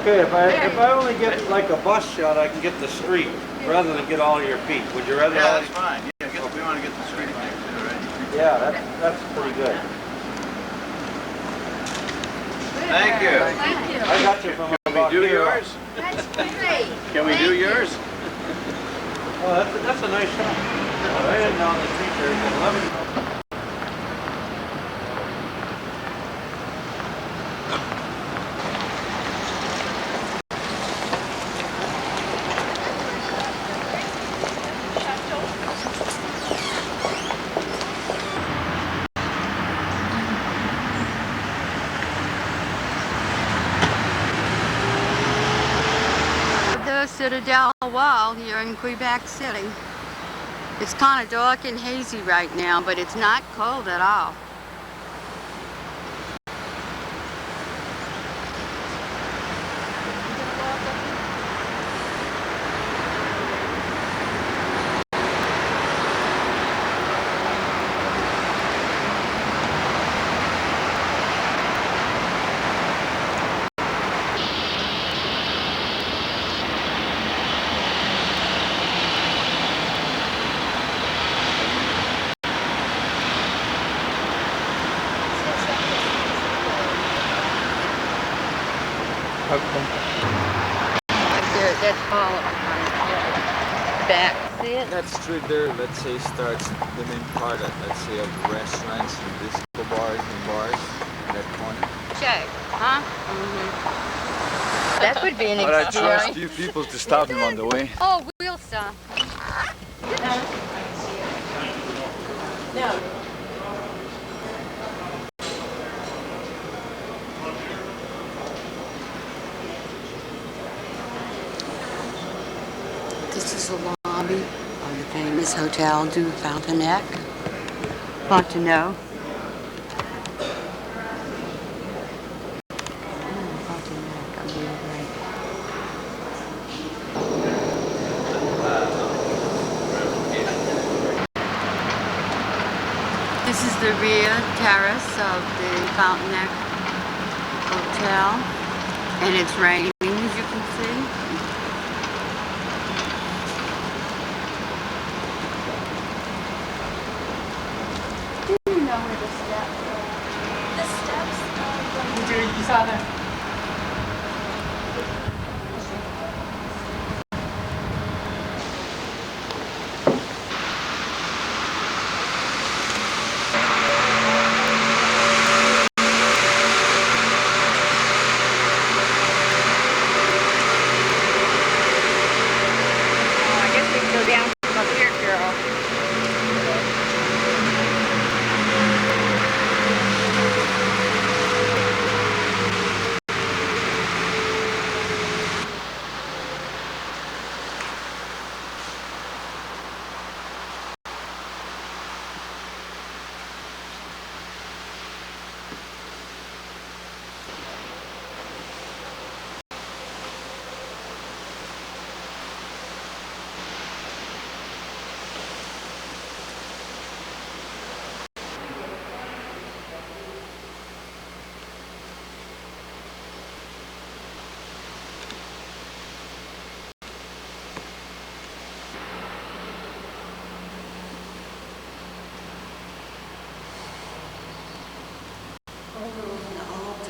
Okay, if I only get like a bus shot, I can get the street rather than get all your feet. Would you rather? Yeah, that's fine. Yeah, we want to get the street picture too, right? Yeah, that's pretty good. Thank you. Thank you. I got you from Can we about do here. yours? That's great. Can we do yours? Oh, that's a nice shot. Right in down the street there. It's 11. The Citadel Wall here in Quebec City. It's kind of dark and hazy right now, but it's not cold at all. That's all back. See it? That street there, let's say, starts the main part, let's say, of restaurants and disco bars and bars in that corner. Check, huh? That would be an But I experience. trust you people to stop him on the way. Oh, we'll stop. No. This is the lobby of the famous Hotel du Fontenac. Fontenot. Fontenac, I'm doing great. This is the rear terrace of the Fontenac Hotel, and it's raining, as you can see. Where the steps are. The steps are. You saw them. I guess we can go down from up here, girl.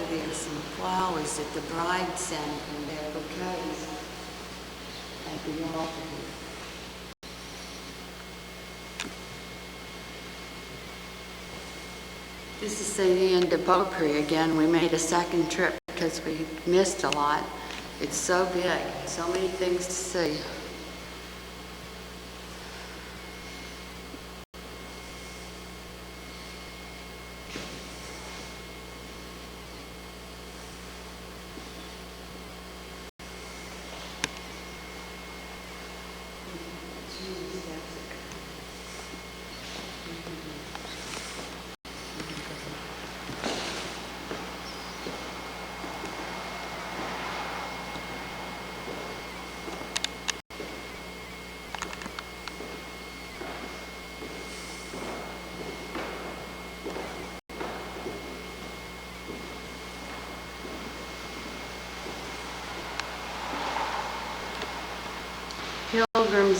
There's some flowers that the bride sent in their bouquets at the altar. This is the end of Beaupre again. We made a second trip because we missed a lot. It's so big, so many things to see.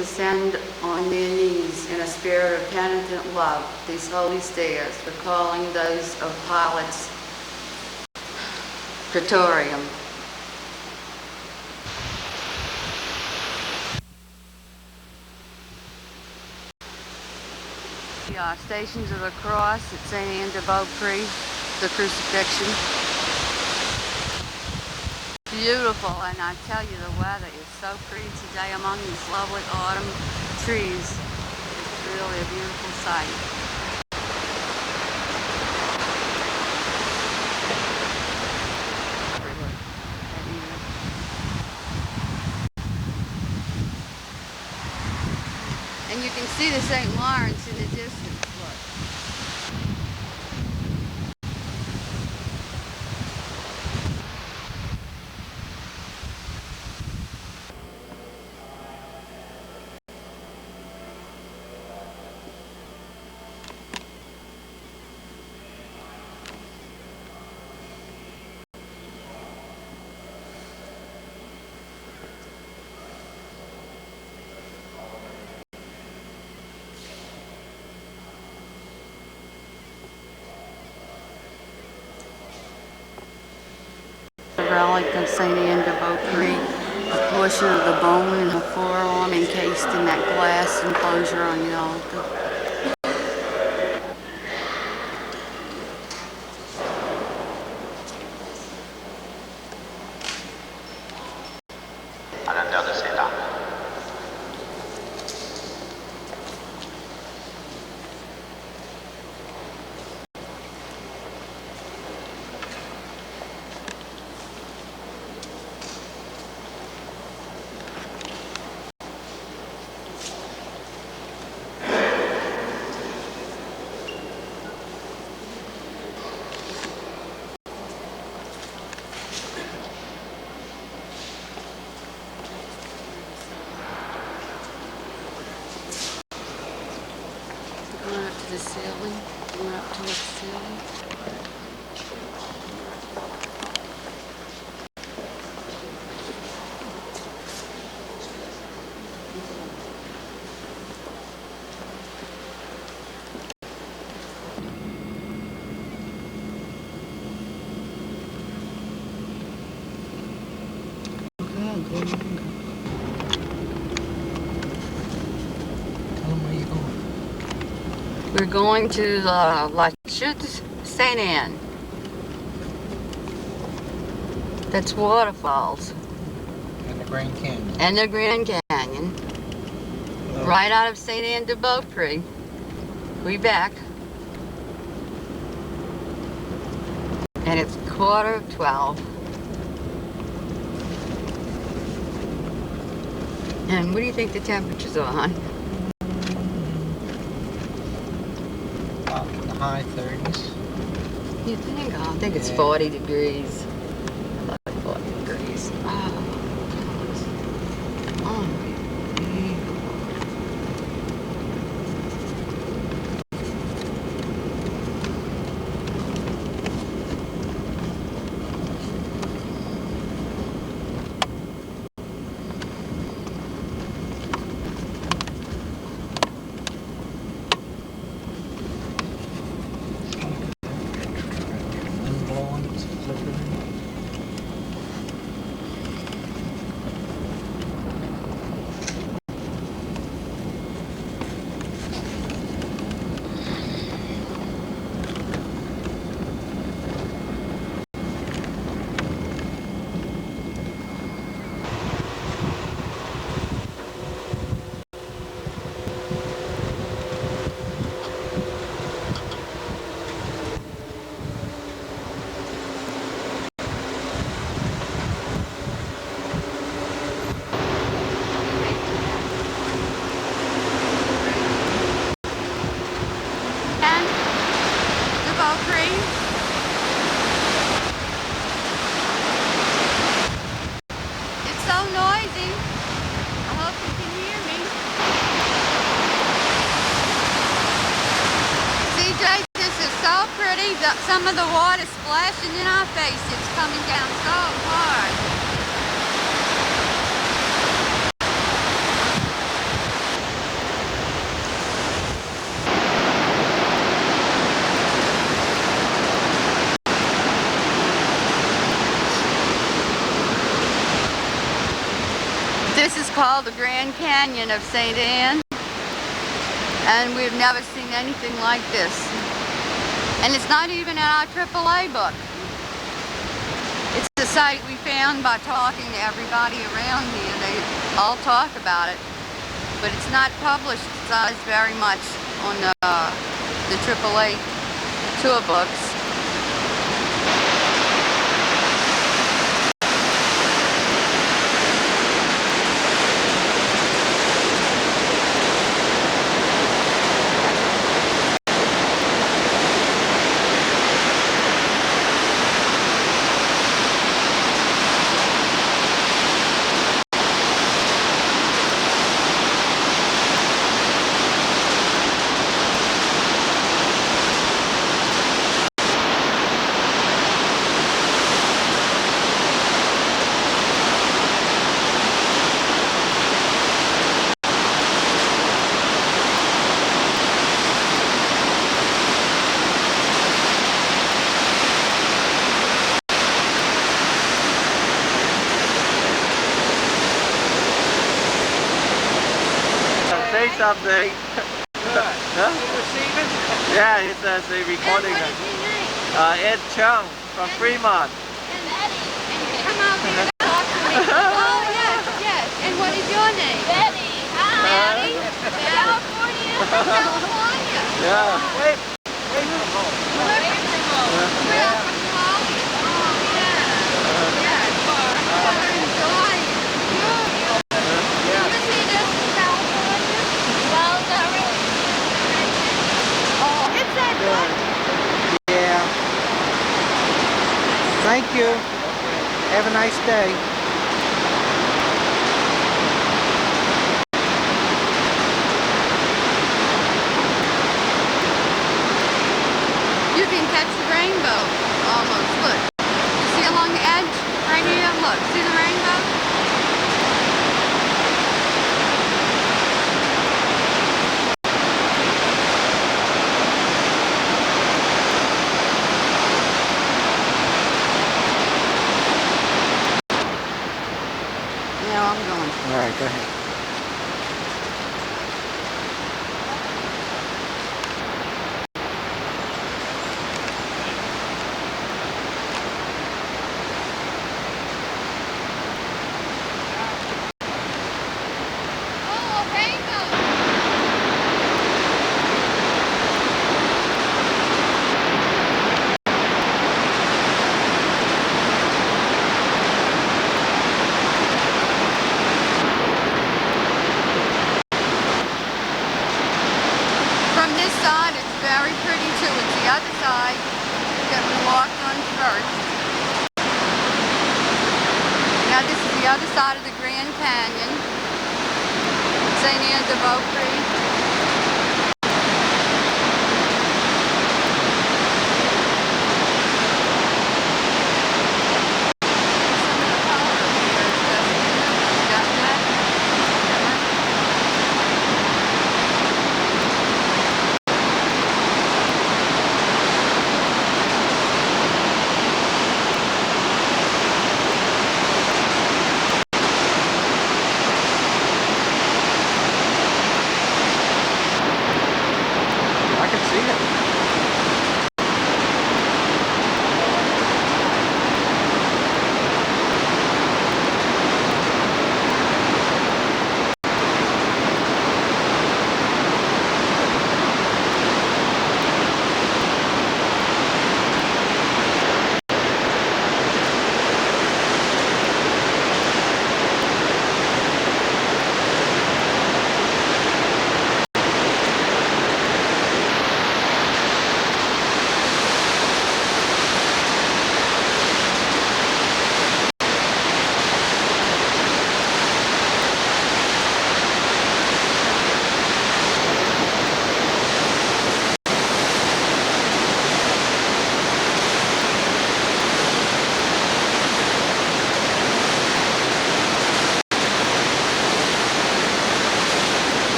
ascend on their knees in a spirit of penitent love these holy stairs, recalling those of Pilate's Praetorium. The Stations of the Cross at St. Anne de Beaupré, the crucifixion. Beautiful, and I tell you, the weather is so pretty today among these lovely autumn trees. It's really a beautiful sight. And you can see the St. Lawrence in the distance, look. The relic of St. Anne de Beaupré, a portion of the bone in her forearm encased in that glass enclosure on the altar. Going up to the ceiling, going up to the ceiling. We're going to La Chute St. Anne. That's waterfalls. And the Grand Canyon. And the Grand Canyon. Oh. Right out of St. Anne de Beaupré, Quebec. And it's 11:45. And what do you think the temperatures are, hon? In the high 30s. You think? Oh, I think it's Yeah. 40 degrees. Like 40 degrees. Oh, unbelievable. And blowing, it's flickering. And the Beaupré. It's so noisy. I hope you can hear me. CJ, this is so pretty. Some of the water splashing in our face. It's coming down so hard. This is called the Grand Canyon of St. Anne, and we've never seen anything like this. And it's not even in our AAA book. It's a site we found by talking to everybody around here. They all talk about it, but it's not publicized very much on the AAA tour books. Say something. Huh? Yeah, he says they're recording What it. is your name? Ed Chung from Fremont. And Eddie. And come out here and talk to me. Oh, yes, yes. And what is your name? Betty. Hi. Betty? California? California. Yeah. We're from California. Oh, yeah. Yes. We're enjoying it. You ever see this in California? Well, not really. Oh, it's that good. Yeah. Thank you. Have a nice day. You can catch the rainbow almost. Look. You see along the edge right here? Look. See the rainbow? Now I'm going. All right, go ahead. Oh, a rainbow. From this side, it's very pretty too. It's the other side that we walked on first. Now this is the other side of the Grand Canyon. St. Anne de Beaupré.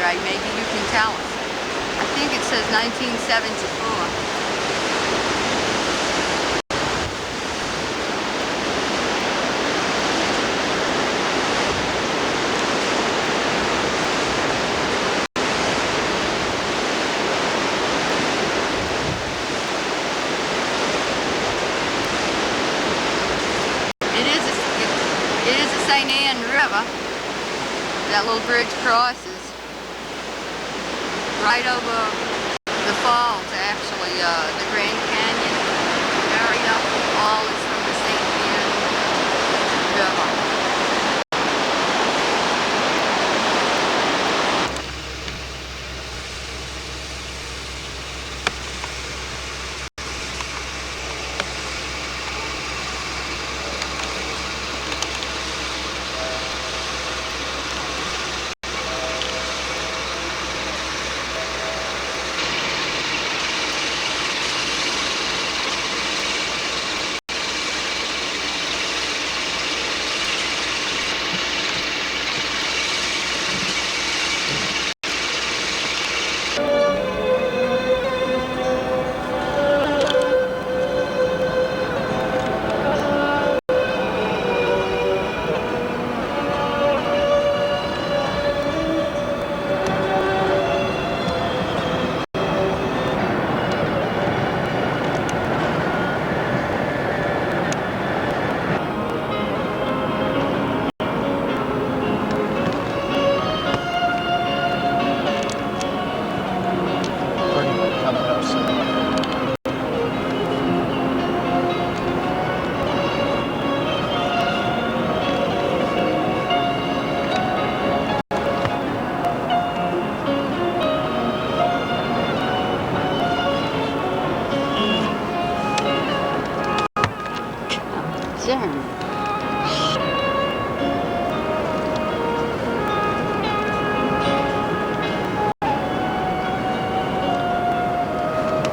anyway. Maybe you can tell us. I think it says 1974. It is the St. Anne River. That little bridge crosses right over the falls, actually, the Grand Canyon. Right up the fall is from the St. Anne River.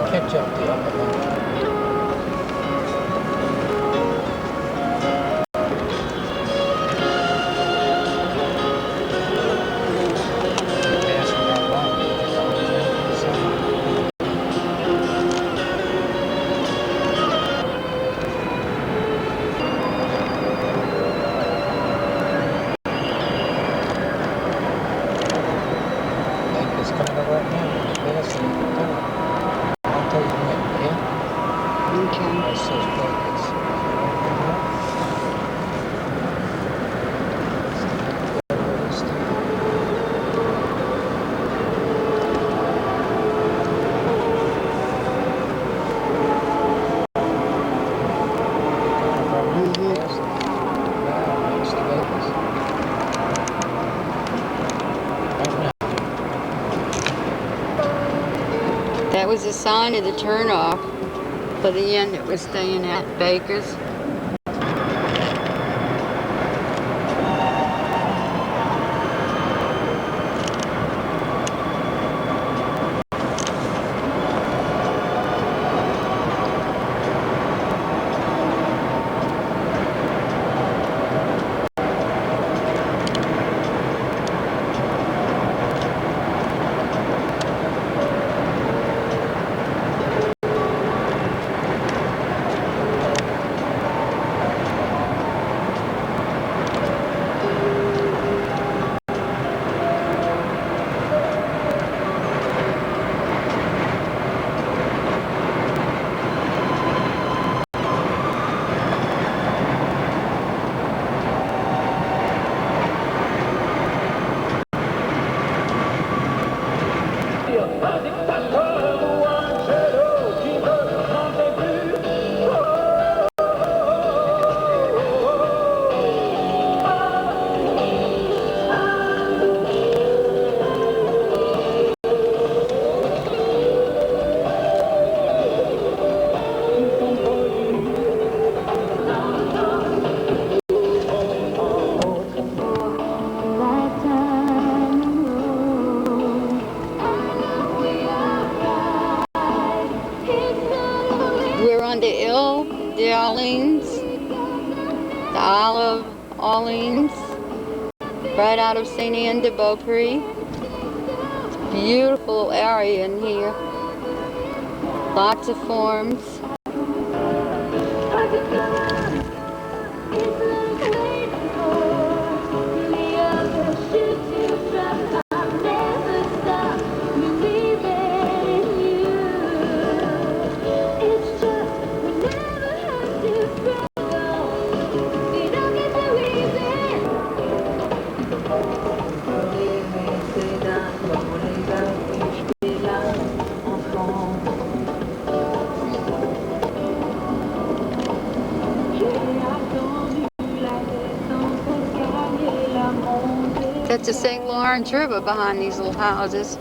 Catch up the upper one. That was a sign of the turnoff for the inn that we're staying at, Baker's. We're on the Ile d'Orleans, the Isle of Orleans, right out of St. Anne de Beaupré. Beautiful area in here. Lots of farms. That's the St. Lawrence River behind these little houses.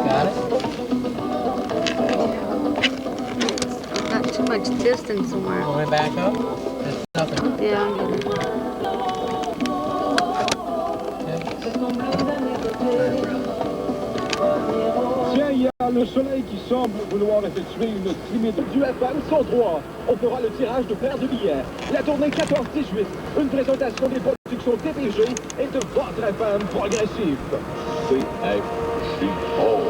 Got it? Not too much distance somewhere. All the way back up? There's nothing. Yeah, I'm gonna. Tiens, il y a le soleil qui semble vouloir effectuer une timide due à femme sans droit. On fera le tirage de paires de billets. La tournée 14-18, une présentation des productions TVG et de votre femme progressive. CFCO.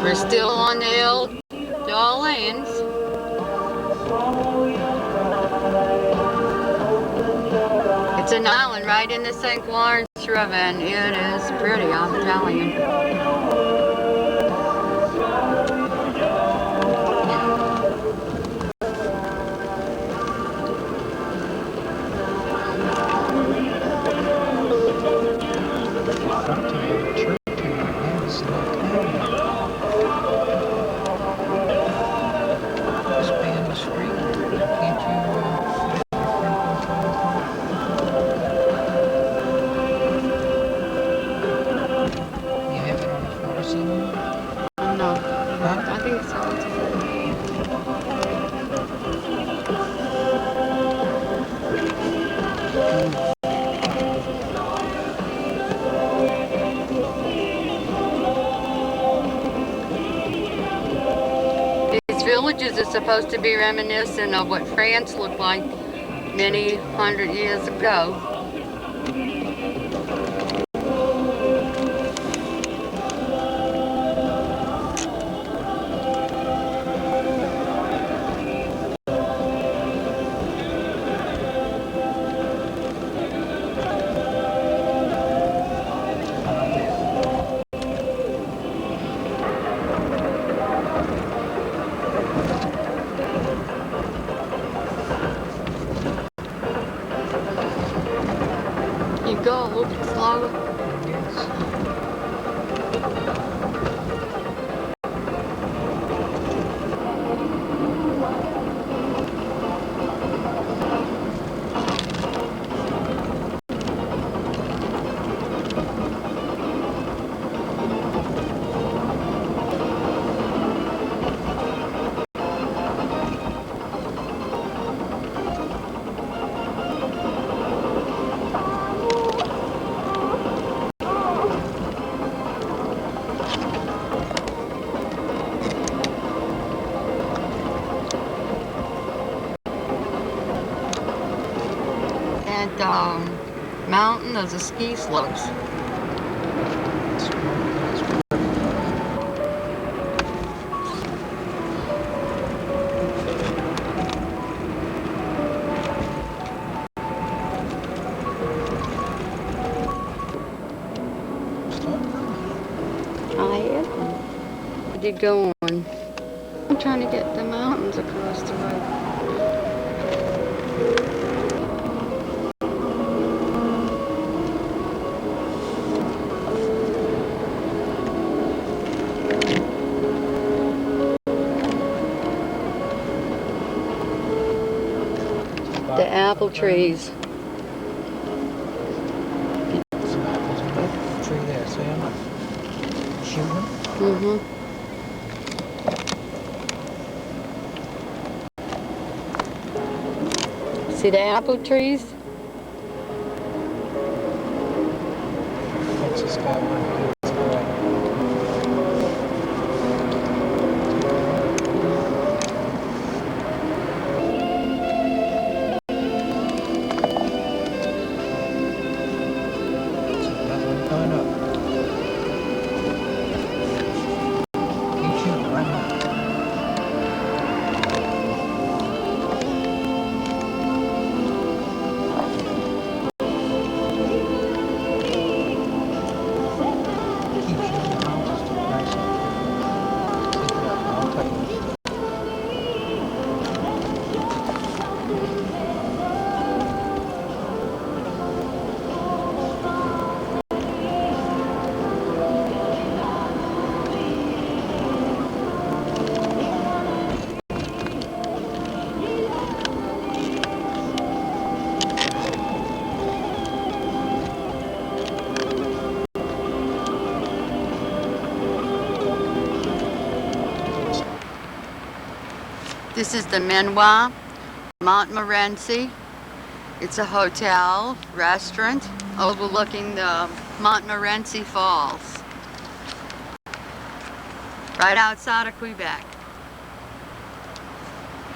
We're still on the old lanes. It's an island right in the St. Lawrence River, and it is pretty, I'm telling you. Expand the street. Can't you have it on the floor somewhere? No, Huh? I think so. These villages are supposed to be reminiscent of what France looked like many hundred years ago. You go a little bit slower. Mountain, those are ski slopes. I am. get going. I'm trying to get the mountains across the road. The apple trees. Some apples in the tree there, see them? Shoot them? Mm-hmm. See the apple trees? What's this guy want to do? Let's go right. So that one going up. Keep shooting, right now. Keep shooting the mountains too nice up here. Keep it up, I'll tell you. This is the Manoir, Montmorency. It's a hotel, restaurant, overlooking the Montmorency Falls. Right outside of Quebec.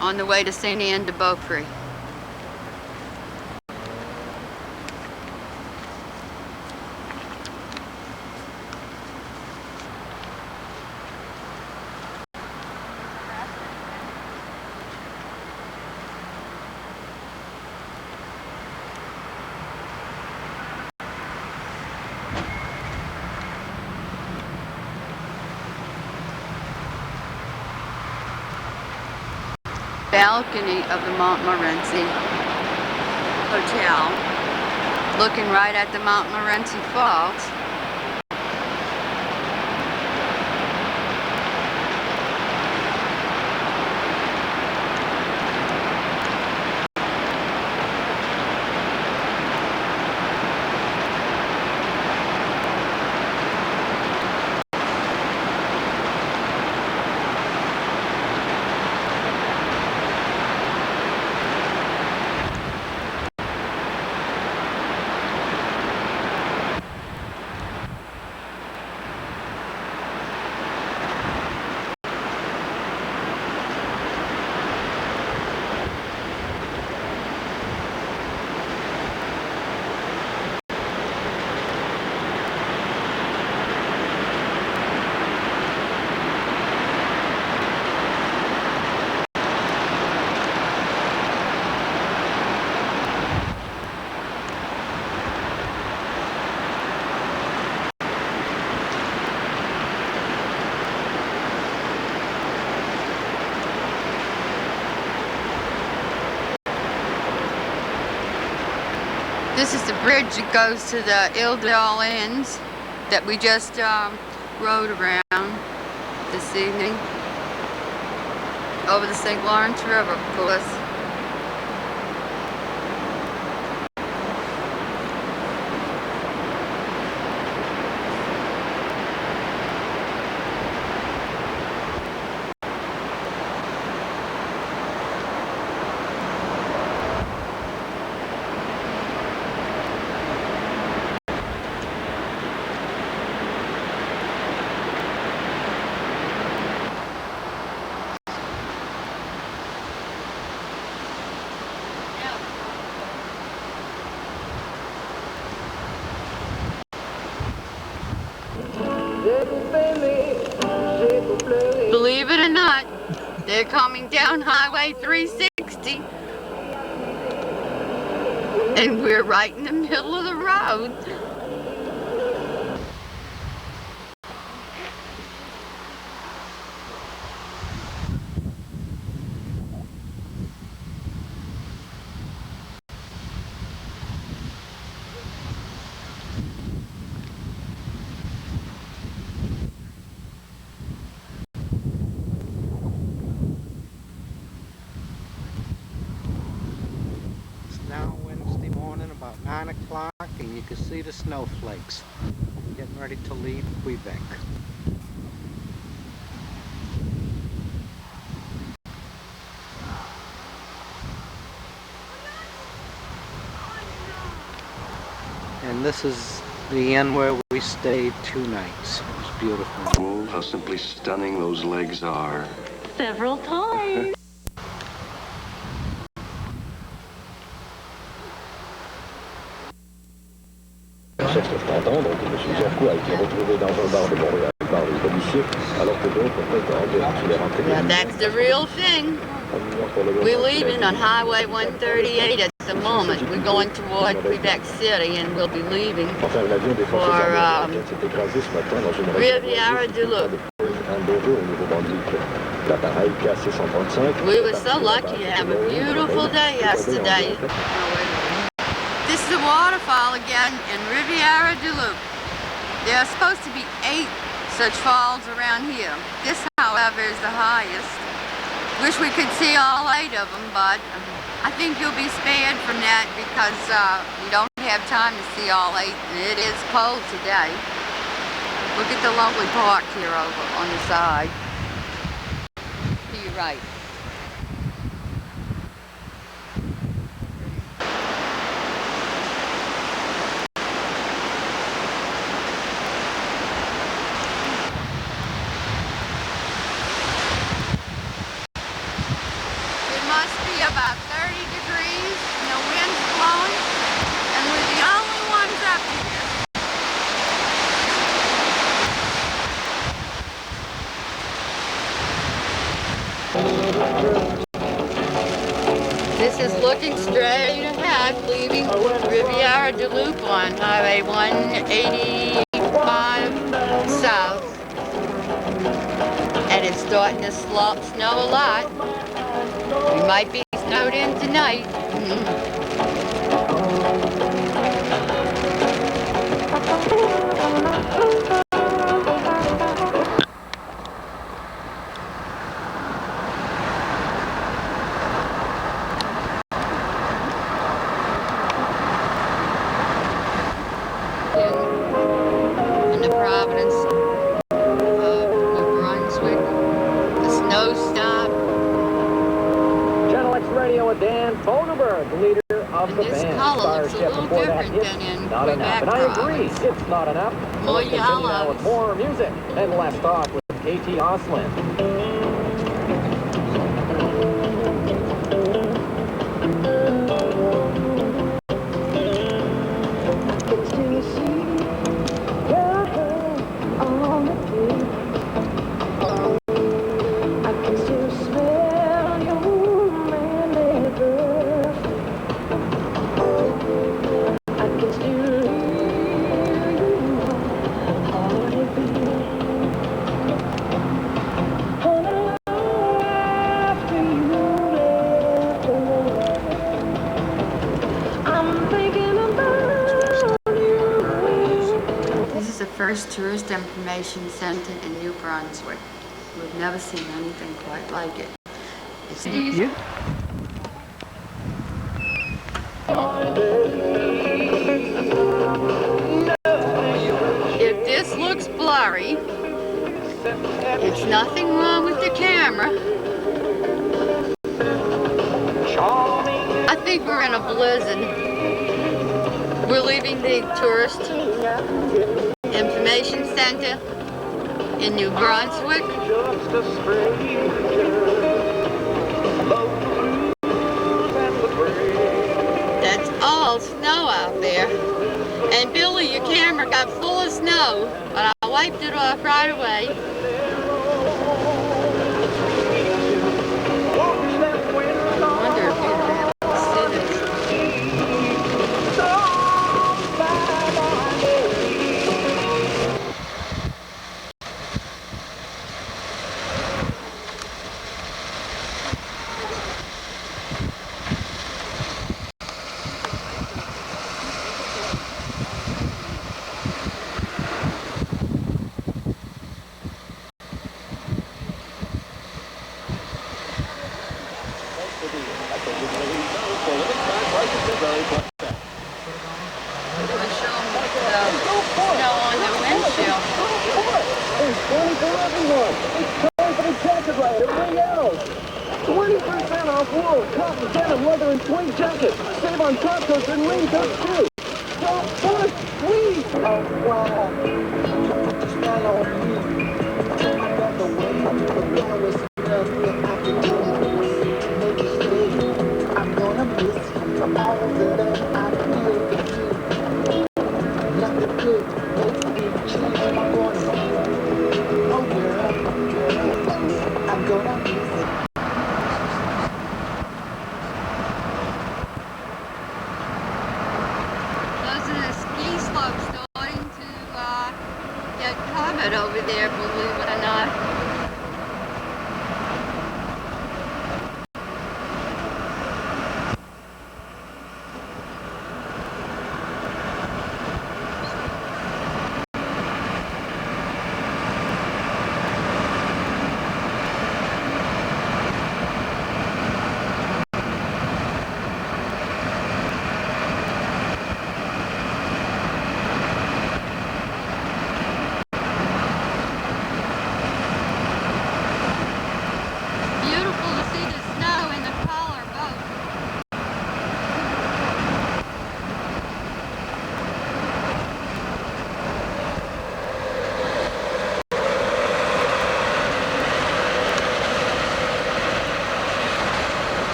On the way to Saint Anne de Beaupré. Balcony of the Montmorency Hotel, looking right at the Montmorency Falls. This is the bridge that goes to the Ile d'Orléans that we just rode around this evening. Over the St. Lawrence River, of course. Believe it or not, they're coming down Highway 360. And we're right in the middle of the road. 9 o'clock and you can see the snowflakes getting ready to leave Quebec. And this is the inn where we stayed 2 nights. It was beautiful. Oh, how simply stunning those legs are. Several times. Chef se fronton, donc M. Jerko a été retrouvé dans un bar de Montréal par les policiers, alors que d'autres prétendent qu'il est rentré. Yeah, that's the real thing. We're leaving on Highway 138 at the moment. We're going toward Quebec City and we'll be leaving Enfin, l'avion des forces armées américaines s'est écrasé ce matin dans une Riviera du Loup. Hamburger au Nouveau-Brunswick. L'appareil KC-135. We were so lucky to have a beautiful day yesterday. This is a waterfall again in Riviera du Loup. There are supposed to be 8 such falls around here. This, however, is the highest. Wish we could see all 8 of them, but I think you'll be spared from that because we don't have time to see all 8. It is cold today. Look at the lovely park here over on the side. To your right. About 30 degrees and the wind's blowing and we're the only ones up here. This is looking straight ahead, leaving Riviera du Loup on Highway 185 south. And it's starting to snow a lot. We might be snowed in tonight. In the province of New Brunswick, the snow stopped. Channel X Radio and Dan Fogelberg, leader of the This band. color Star looks a Chef little before that, different it's than in not Quebec enough. And I agree, province. it's not enough. More Let's continue now yellows. with more music and less talk with Katie Oslin. First tourist information center in New Brunswick. We've never seen anything quite like it. It's You? If this looks blurry, it's nothing wrong with the camera. I think we're in a blizzard. We're leaving the tourist information center in New Brunswick. That's all snow out there. And Billy, your camera got full of snow, but I wiped it off right away. Push and wings up too. Don't push, squeeze. Oh, wow. Put the spell on me. Take my breath away. The flower smells that I can do. Make you stay. I'm gonna miss you from all the love I feel for you. Nothing could make me change my point of view. Oh, girl, I'm gonna miss you. Those are the ski slopes starting to get covered over there, believe it or not. Beautiful to see the snow in the collar boat.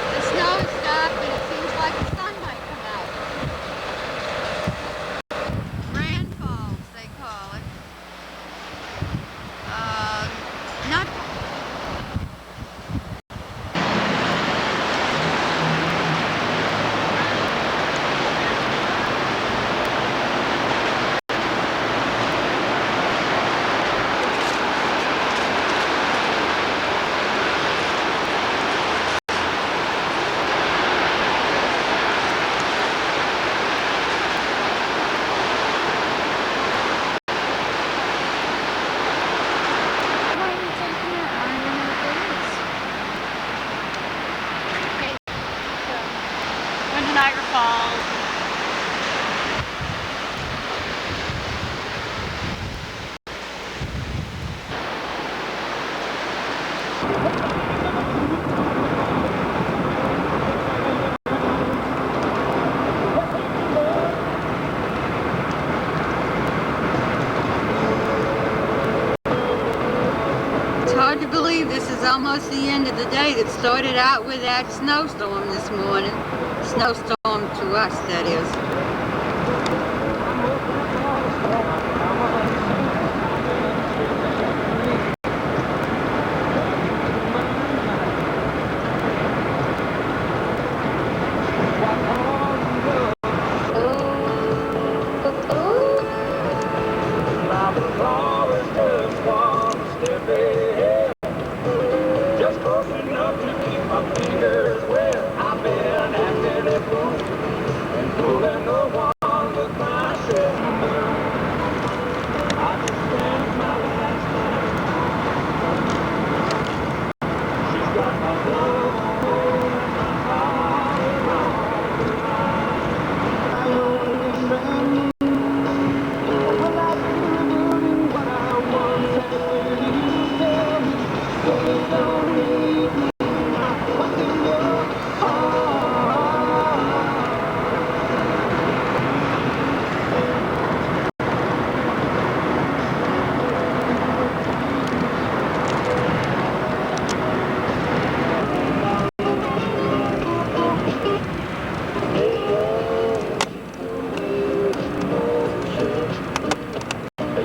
The snow has stopped and it seems like the sun might come out. Rainfalls, they call it. Not Niagara Falls. It's hard to believe this is almost the end of the day that started out with that snowstorm this morning. Snowstorm to us, that is. Just close enough to keep my fingers wet. I've been acting a fool and fooling the one with my shit. I just spent my last night. She's got my love on hold and my heart is wrong. I only friend. Well, I still doing what I want to say. Tell me, so you don't leave me. What's in your heart?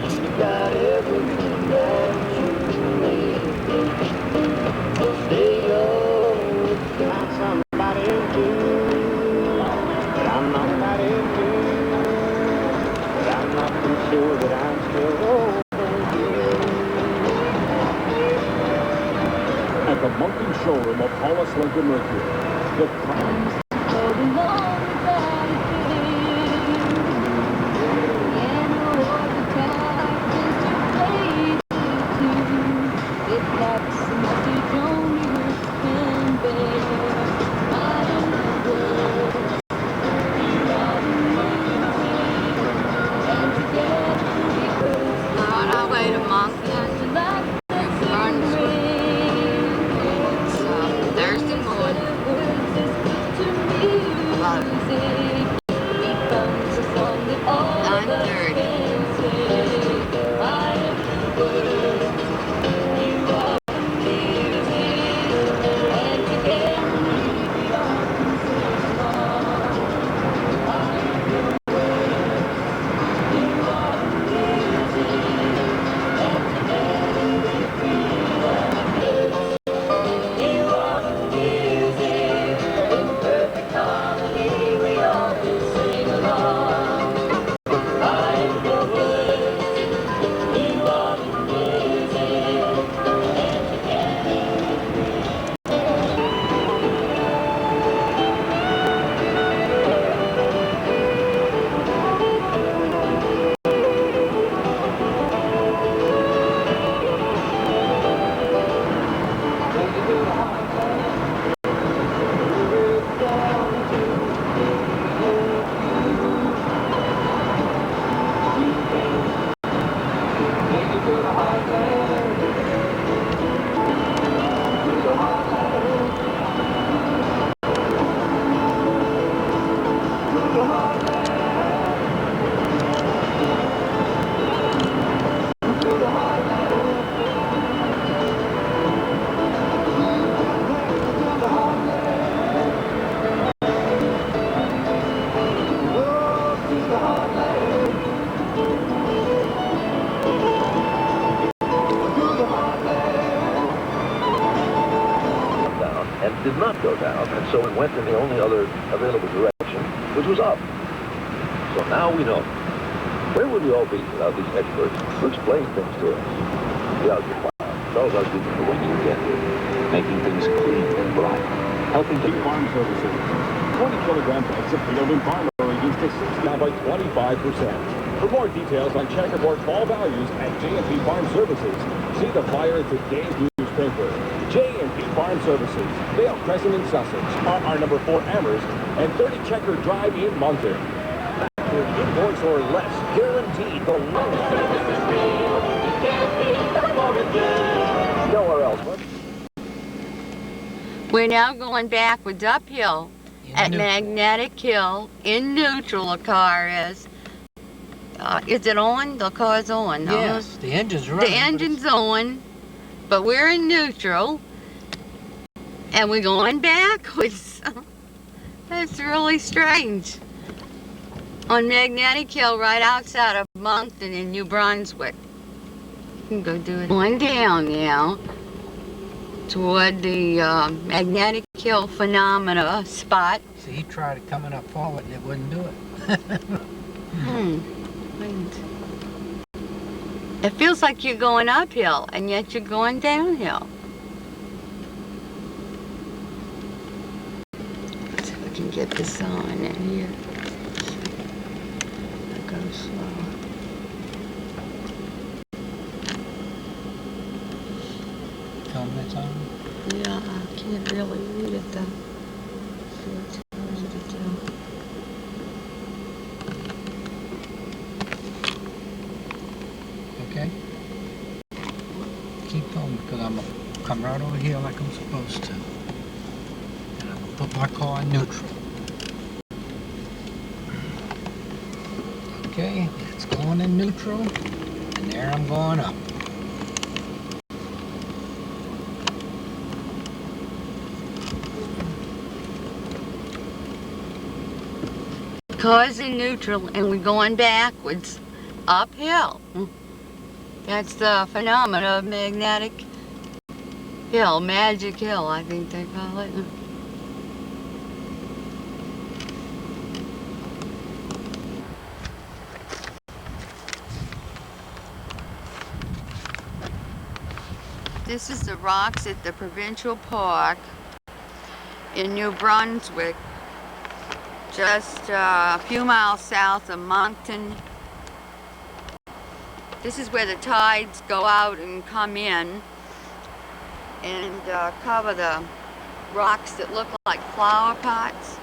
You got everything that you need. Stay young, find somebody new. But I'm not somebody new. But I'm not too sure that I'm still over you. At the Monkey Showroom of Hollis Lincoln Mercury, the times did not go down, and so it went in the only other available direction, which was up. So now we know. Where would we all be without these experts who explain things to us? The ultrasound tells us we can do what you get, making things clean and bright, helping to Farm Services. 20 kilogram bags of field and farm are reduced to 6 down by 25%. For more details on checkerboard fall values at J&P Farm Services, see the flyer in today's newspaper. J&P Farm Services, Vale Crescent in Sussex, RR number 4 Amherst, and 30 Checker Drive in Moncton. Invoice or less, guaranteed the lowest. Nowhere else, but We're now going backwards uphill at Magnetic Hill. In neutral, the car is. Is it on? The car's on. No? Yes, the engine's running. The engine's on, but we're in neutral, and we're going backwards. That's really strange. On Magnetic Hill, right outside of Moncton in New Brunswick. You can go do it. Going down now toward the Magnetic Hill phenomena spot. See, he tried coming up forward and it wouldn't do it. It feels like you're going uphill, and yet you're going downhill. Let's see if I can get this on in here. I'll go slow. Tell him that's on. Yeah, I can't really read it though. See what it tells you to do. Okay? Keep going because I'm going to come right over here like I'm supposed to. And I'm going to put my car in neutral. Okay, it's going in neutral. And there I'm going up. Car's in neutral, and we're going backwards uphill. That's the phenomena of Magnetic Hill, Magic Hill, I think they call it. This is the rocks at the Provincial Park in New Brunswick, just a few miles south of Moncton. This is where the tides go out and come in and cover the rocks that look like flower pots.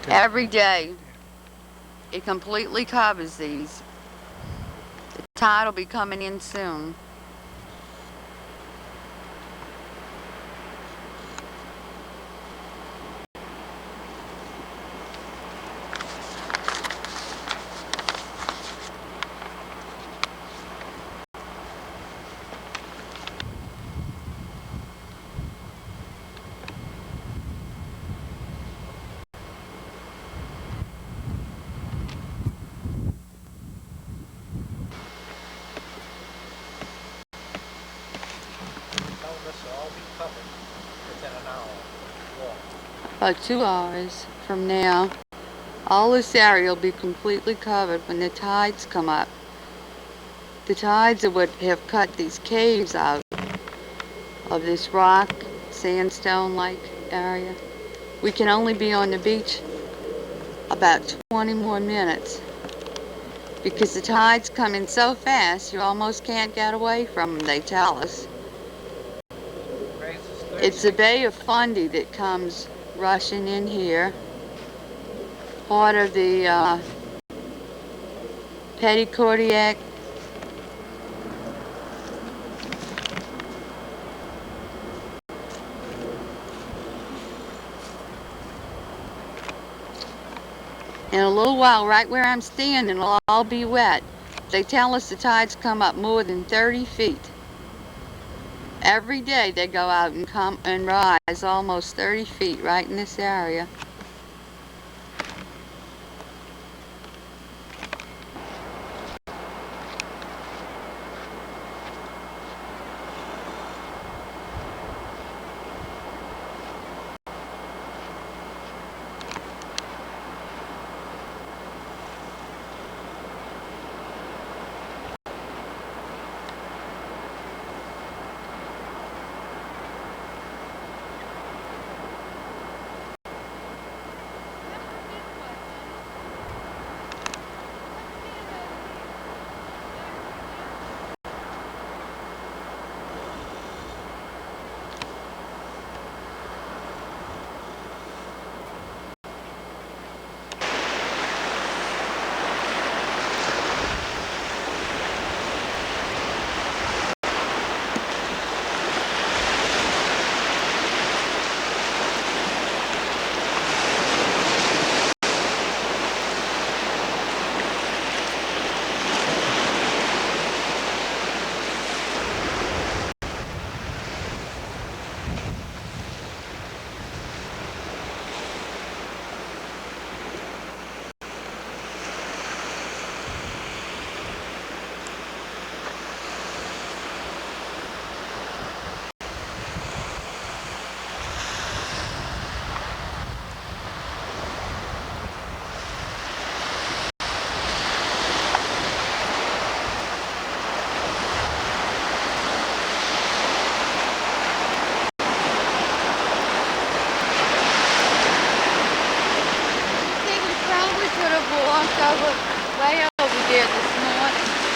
Every day it completely covers these. The tide will be coming in soon. About 2 hours from now, all this area will be completely covered when the tides come up. The tides would have cut these caves out of this rock, sandstone-like area. We can only be on the beach about 20 more minutes because the tides come in so fast you almost can't get away from them, they tell us. It's the Bay of Fundy that comes rushing in here, part of the Petitcordiac. In a little while, right where I'm standing, it'll all be wet. They tell us the tides come up more than 30 feet. Every day they go out and come and rise almost 30 feet right in this area.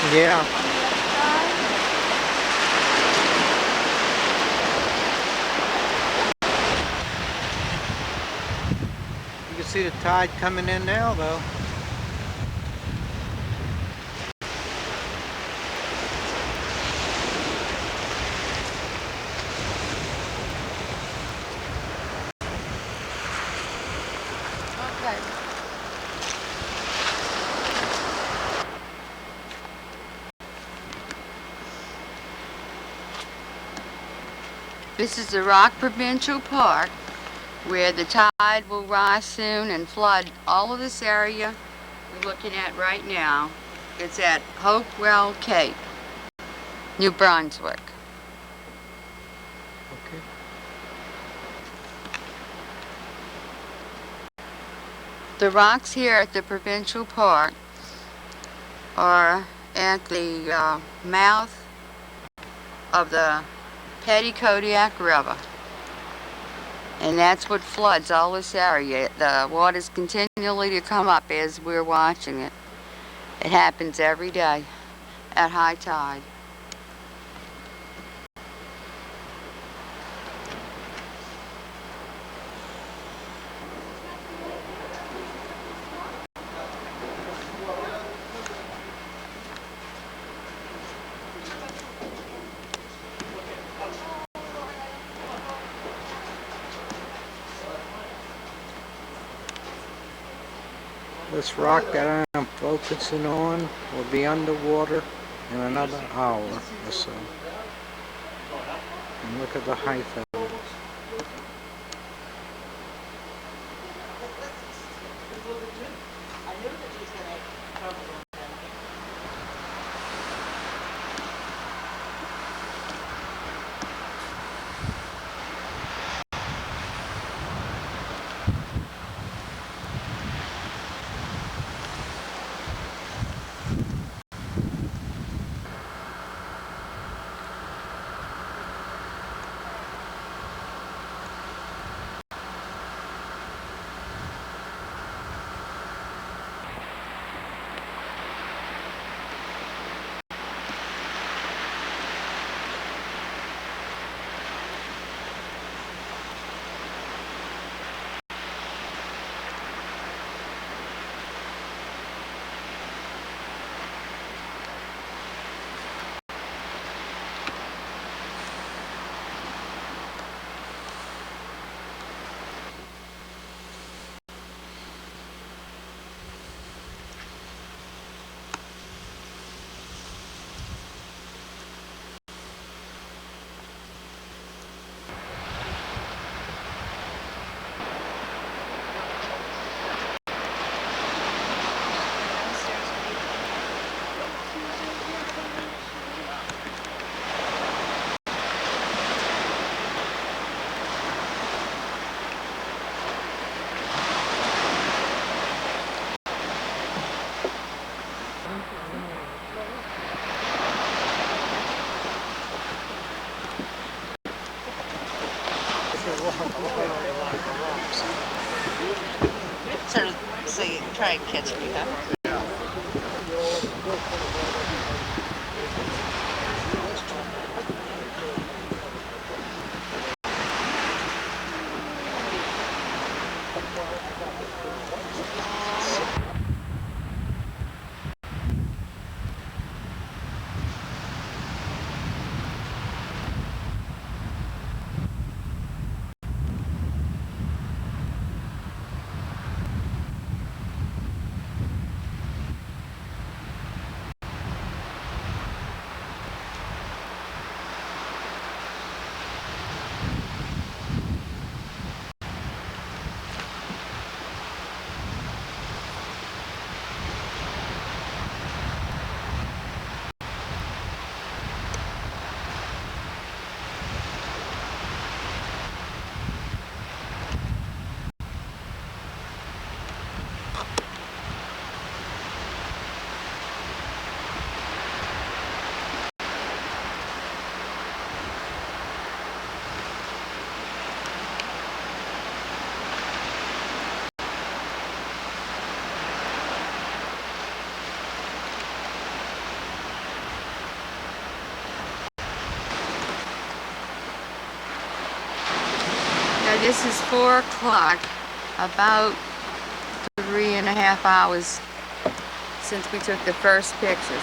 Yeah. You can see the tide coming in now, though. Okay. This is the Rock Provincial Park, where the tide will rise soon and flood all of this area we're looking at right now. It's at Hopewell Cape, New Brunswick. Okay. The rocks here at the Provincial Park are at the mouth of the Petty-Kodiak River. And that's what floods all this area. The water's continually to come up as we're watching it. It happens every day at high tide. This rock that I'm focusing on will be underwater in another hour or so. And look at the height of it. So you try and catch me, huh? Okay, this is 4 o'clock, about 3.5 hours since we took the first pictures.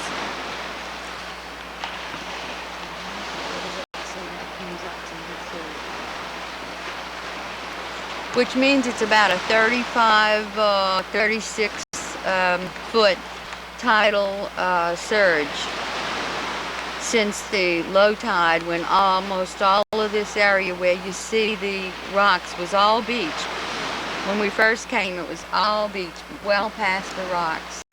Which means it's about a 35, 36 foot tidal surge since the low tide, when almost all of this area where you see the rocks was all beach. When we first came, it was all beach, well past the rocks.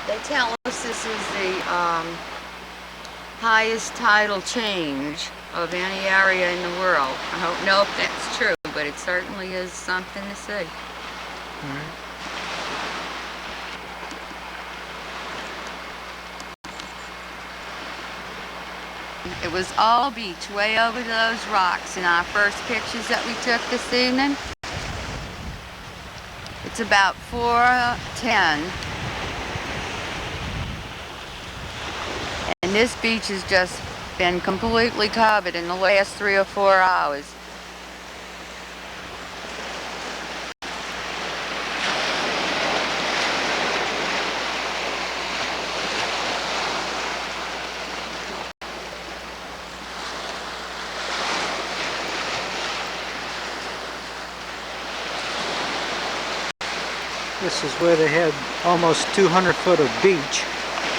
They tell us this is the highest tidal change of any area in the world. I don't know if that's true, but it certainly is something to see. It was all beach way over those rocks in our first pictures that we took this evening. It's about 4:10. And this beach has just been completely covered in the last 3 or 4 hours. This is where they had almost 200 foot of beach,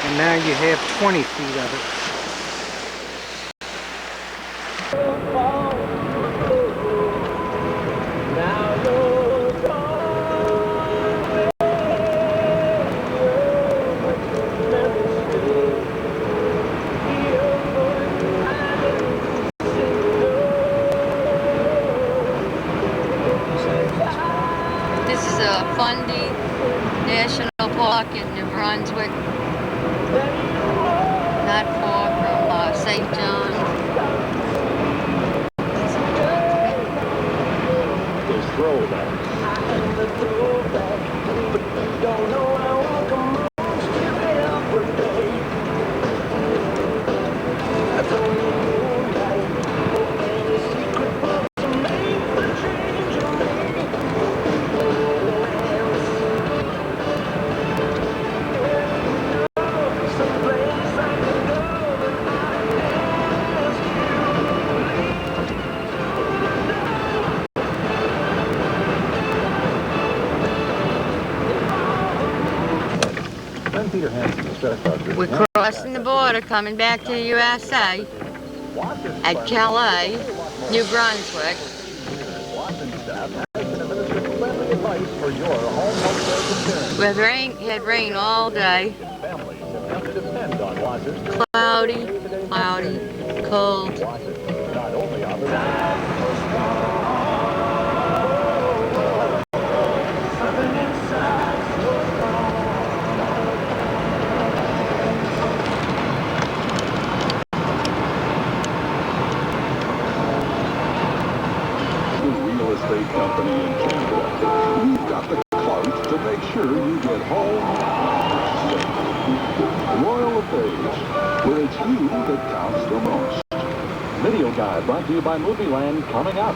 and now you have 20 feet of it. This is a Fundy National Park in New Brunswick, not far from St. John. There's throwbacks. We're crossing the border, coming back to the USA at Calais, New Brunswick. It had rain all day. Cloudy, cold. Estate company in Canada. You've got the clout to make sure you get home safe. Royal LePage, where it's you that counts the most. Video guide brought to you by Movie Land, coming up.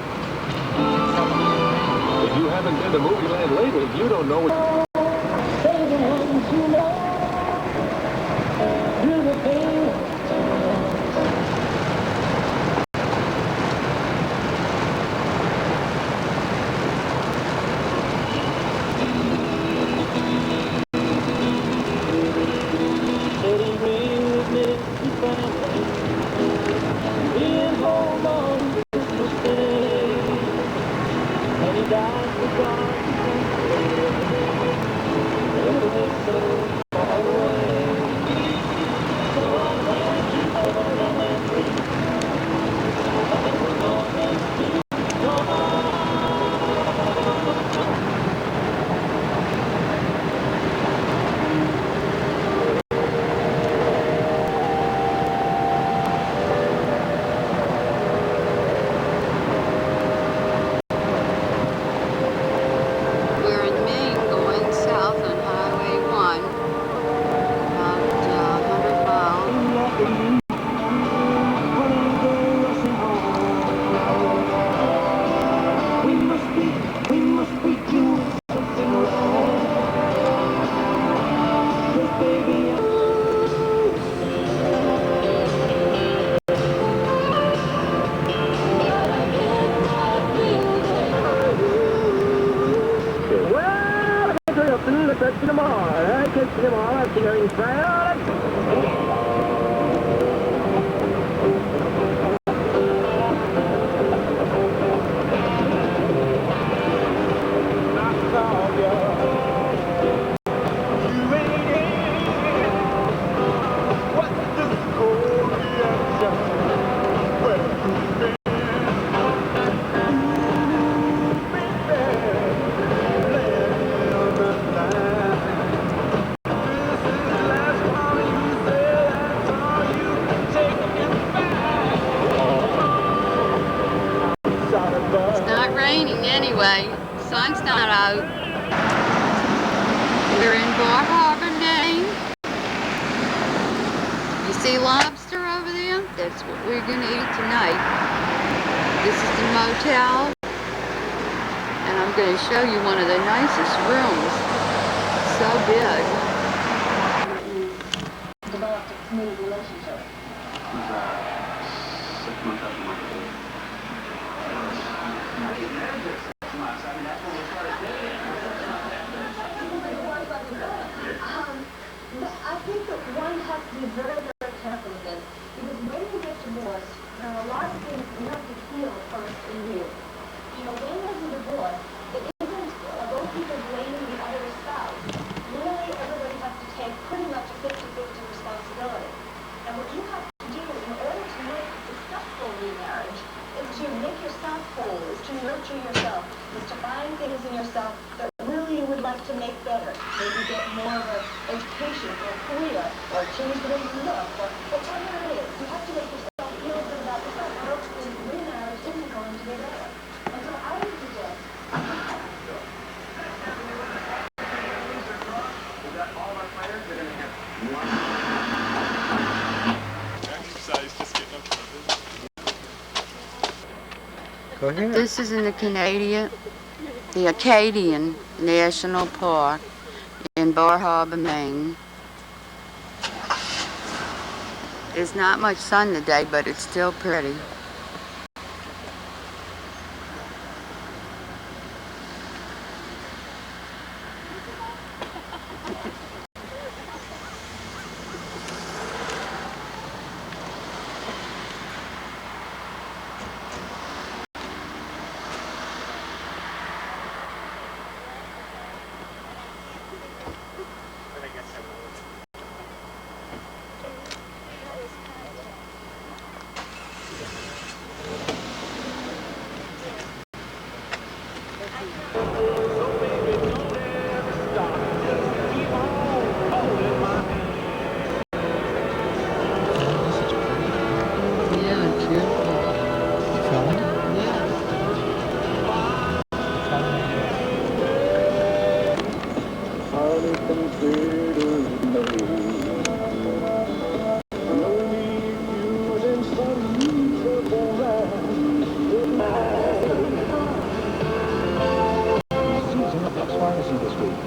If you haven't been to Movie Land lately, you don't know what... We're in Maine going south on Highway 1. It's not raining anyway. Sun's not out. We're in Bar Harbor, Maine. You see lobster over there? That's what we're gonna eat tonight. This is the motel. And I'm gonna show you one of the nicest rooms. So big. Developed a smooth relationship. I think that one has to be very, very careful with this, because when you get divorced, there are a lot of things you have to heal first in you. You know, when there's a divorce, it isn't both people blaming the other spouse. Really, everybody has to take pretty much a 50-50 responsibility. And what you have to do in order to make a successful remarriage is to make yourself whole, is to nurture yourself, is to find things in yourself that really you would like to make better. Maybe get more of an education or a career, or change the way you look, or whatever it is. You have to make yourself feel good about yourself, or else the remarriage isn't going to be better. And so I would suggest Go ahead. This is in the Acadian National Park in Bar Harbor, Maine. There's not much sun today, but it's still pretty.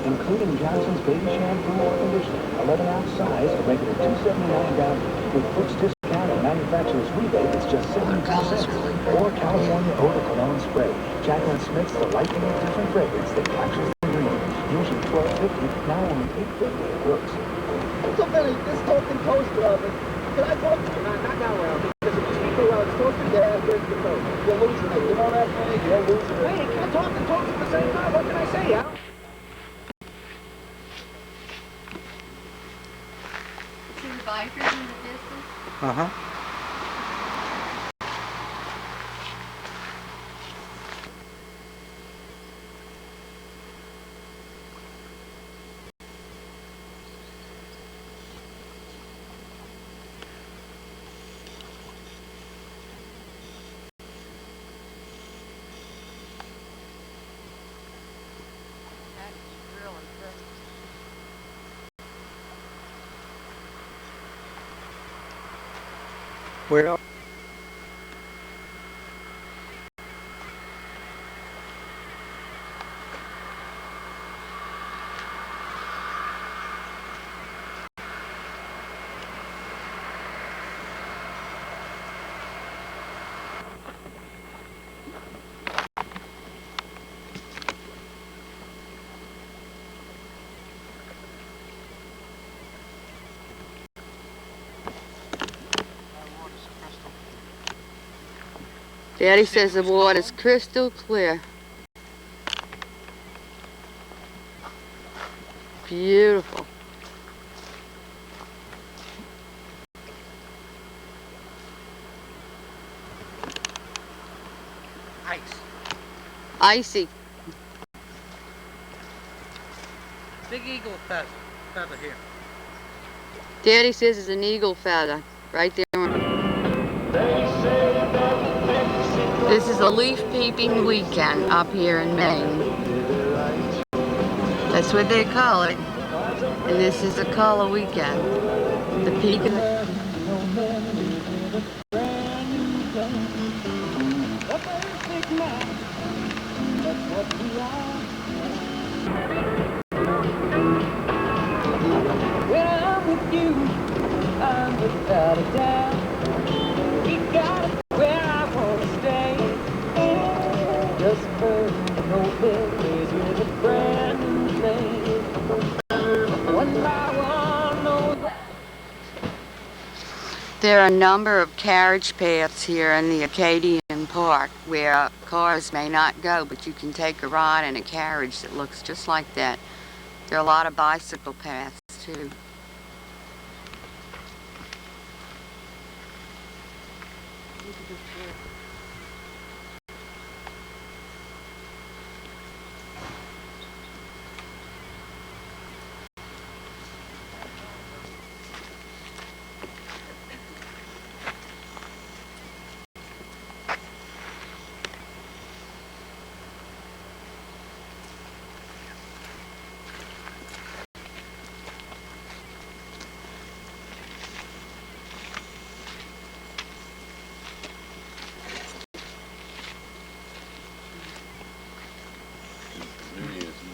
Including Johnson's Baby Shampoo or Conditioner, 11-ounce size, a regular $2.79 down. With Brooks discount and manufacturer's rebate, it's just 75 cents. Or California Odor Cologne Spray. Jacqueline Smith's delightfully different fragrance that captures the dream. Usually $12.50, now only $8.50 at Brooks. So Billy, this toasting toaster oven, can I talk to you? Not now, Ralph, because if you speak too loud, it's toasting gas, there's the toast. You're losing it. You know that, Billy? You're losing it. Hey, you can't talk and toast at the same time. What can I say, Al? See the bikers in the distance? Uh-huh. Where? Daddy says the water's crystal clear. Beautiful. Ice. Icy. Big eagle feather here. Daddy says it's an eagle feather right there. This is a leaf peeping weekend up here in Maine. That's what they call it. And this is a color weekend. The peeping. When I'm with you, I'm without a doubt. We got it where I want to stay. Just burning open ways with a brand new flame. One by one, no. There are a number of carriage paths here in the Acadian Park where cars may not go, but you can take a ride in a carriage that looks just like that. There are a lot of bicycle paths too.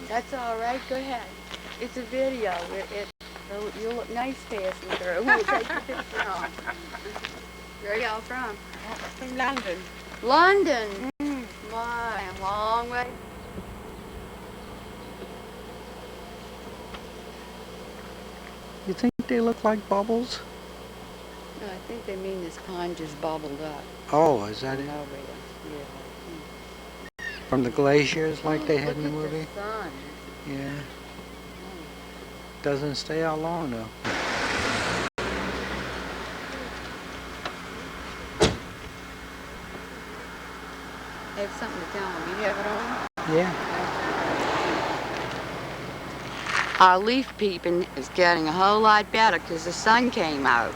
That's all right. Go ahead. It's a video. You'll look nice passing through. We'll take the picture on. Where are y'all from? From London. London. My, a long way. You think they look like bubbles? No, I think they mean this pond just bubbled up. Oh, is that it? Yeah. From the glaciers like they had in the Look movie? at the sun. Yeah. Doesn't stay out long though. I have something to tell them. You have it on? Yeah. Our leaf peeping is getting a whole lot better because the sun came out.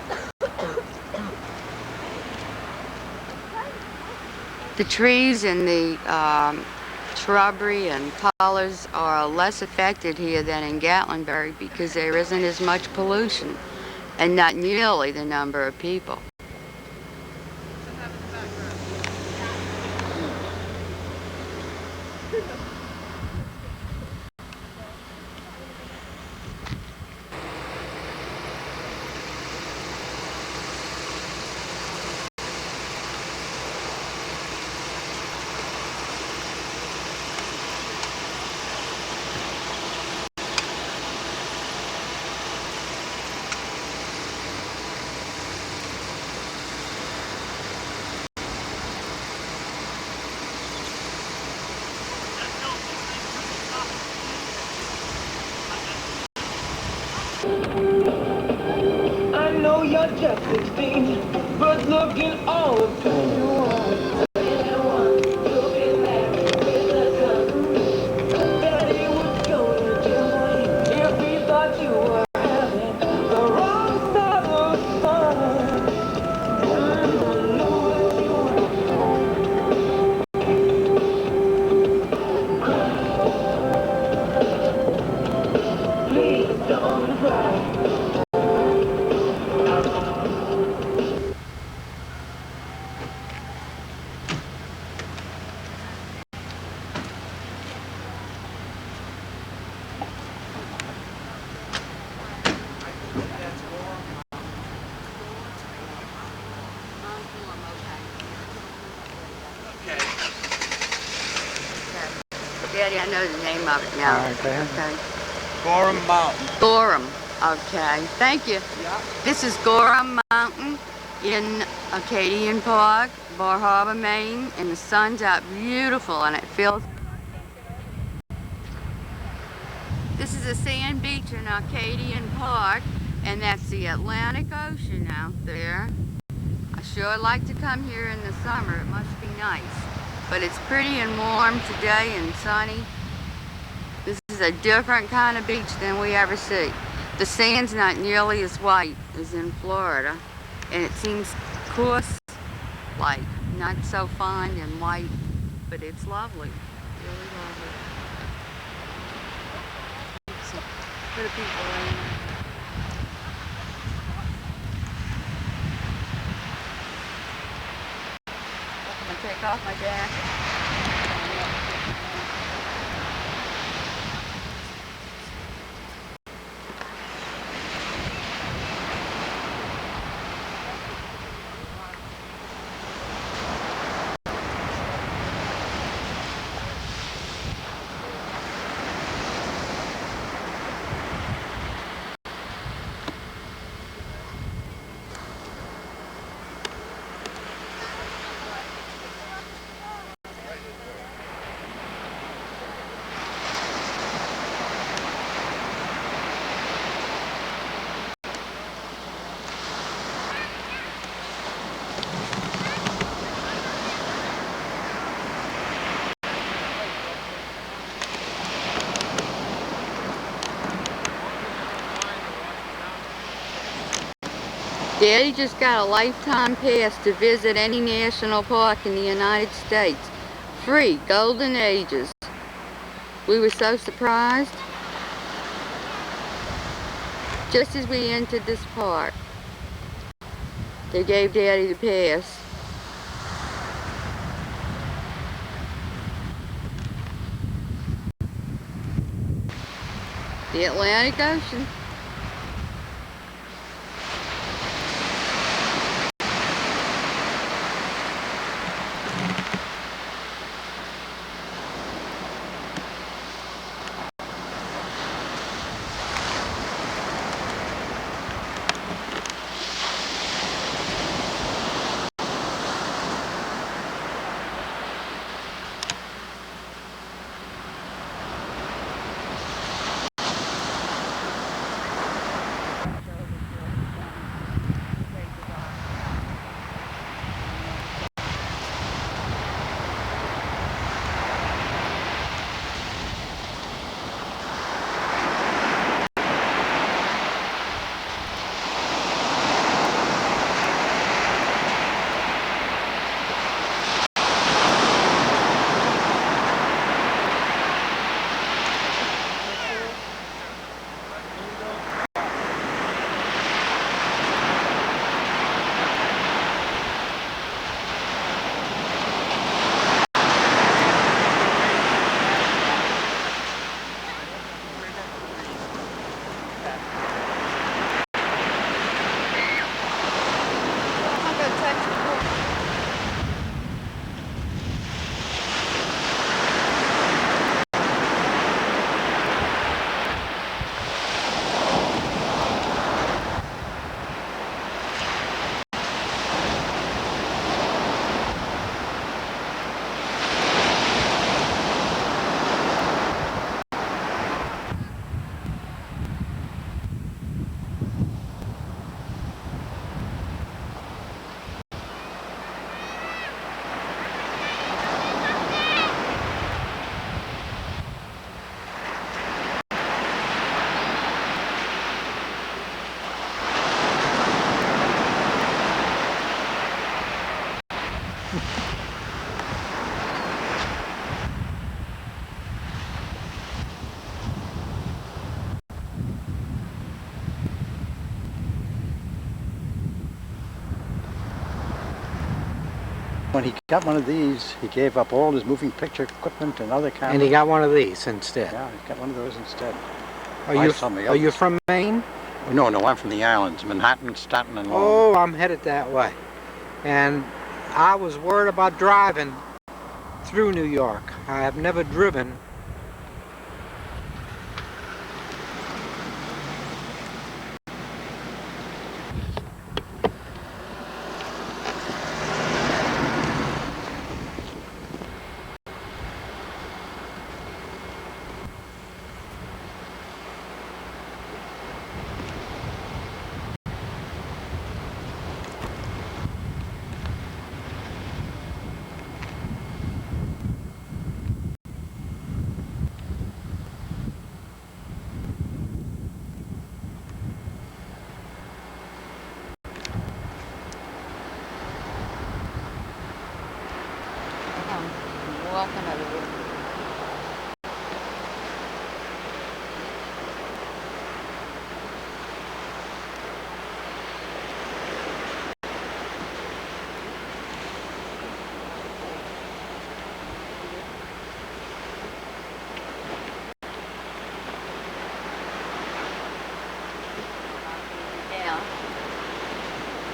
The trees and the shrubbery and colors are less affected here than in Gatlinburg because there isn't as much pollution and not nearly the number of people. I know you're just 16, but looking all of 21. Daddy would go to jail if he thought you were having the wrong side of fun. I know that you were. Please don't cry. Daddy, I know the name of it now. All right, go ahead. Okay. Gorham Mountain. Gorham. Okay. Thank you. Yeah. This is Gorham Mountain. in Acadian Park, Bar Harbor, Maine, and the sun's out beautiful and it feels... This is a sand beach in Acadian Park, and that's the Atlantic Ocean out there. I sure like to come here in the summer. It must be nice. But it's pretty and warm today and sunny. This is a different kind of beach than we ever see. The sand's not nearly as white as in Florida, and it seems coarse, like not so fine and white, but it's lovely, really lovely. So, for the people in there. I'm gonna take off my jacket. Daddy just got a lifetime pass to visit any national park in the United States. Free, golden ages. We were so surprised. Just as we entered this park, they gave Daddy the pass. The Atlantic Ocean. When he got one of these, he gave up all his moving picture equipment and other cameras. And he got one of these instead. Yeah, he got one of those instead. Are you from Maine? No, I'm from the islands, Manhattan, Staten, and Long. Oh, I'm headed that way. And I was worried about driving through New York. I have never driven.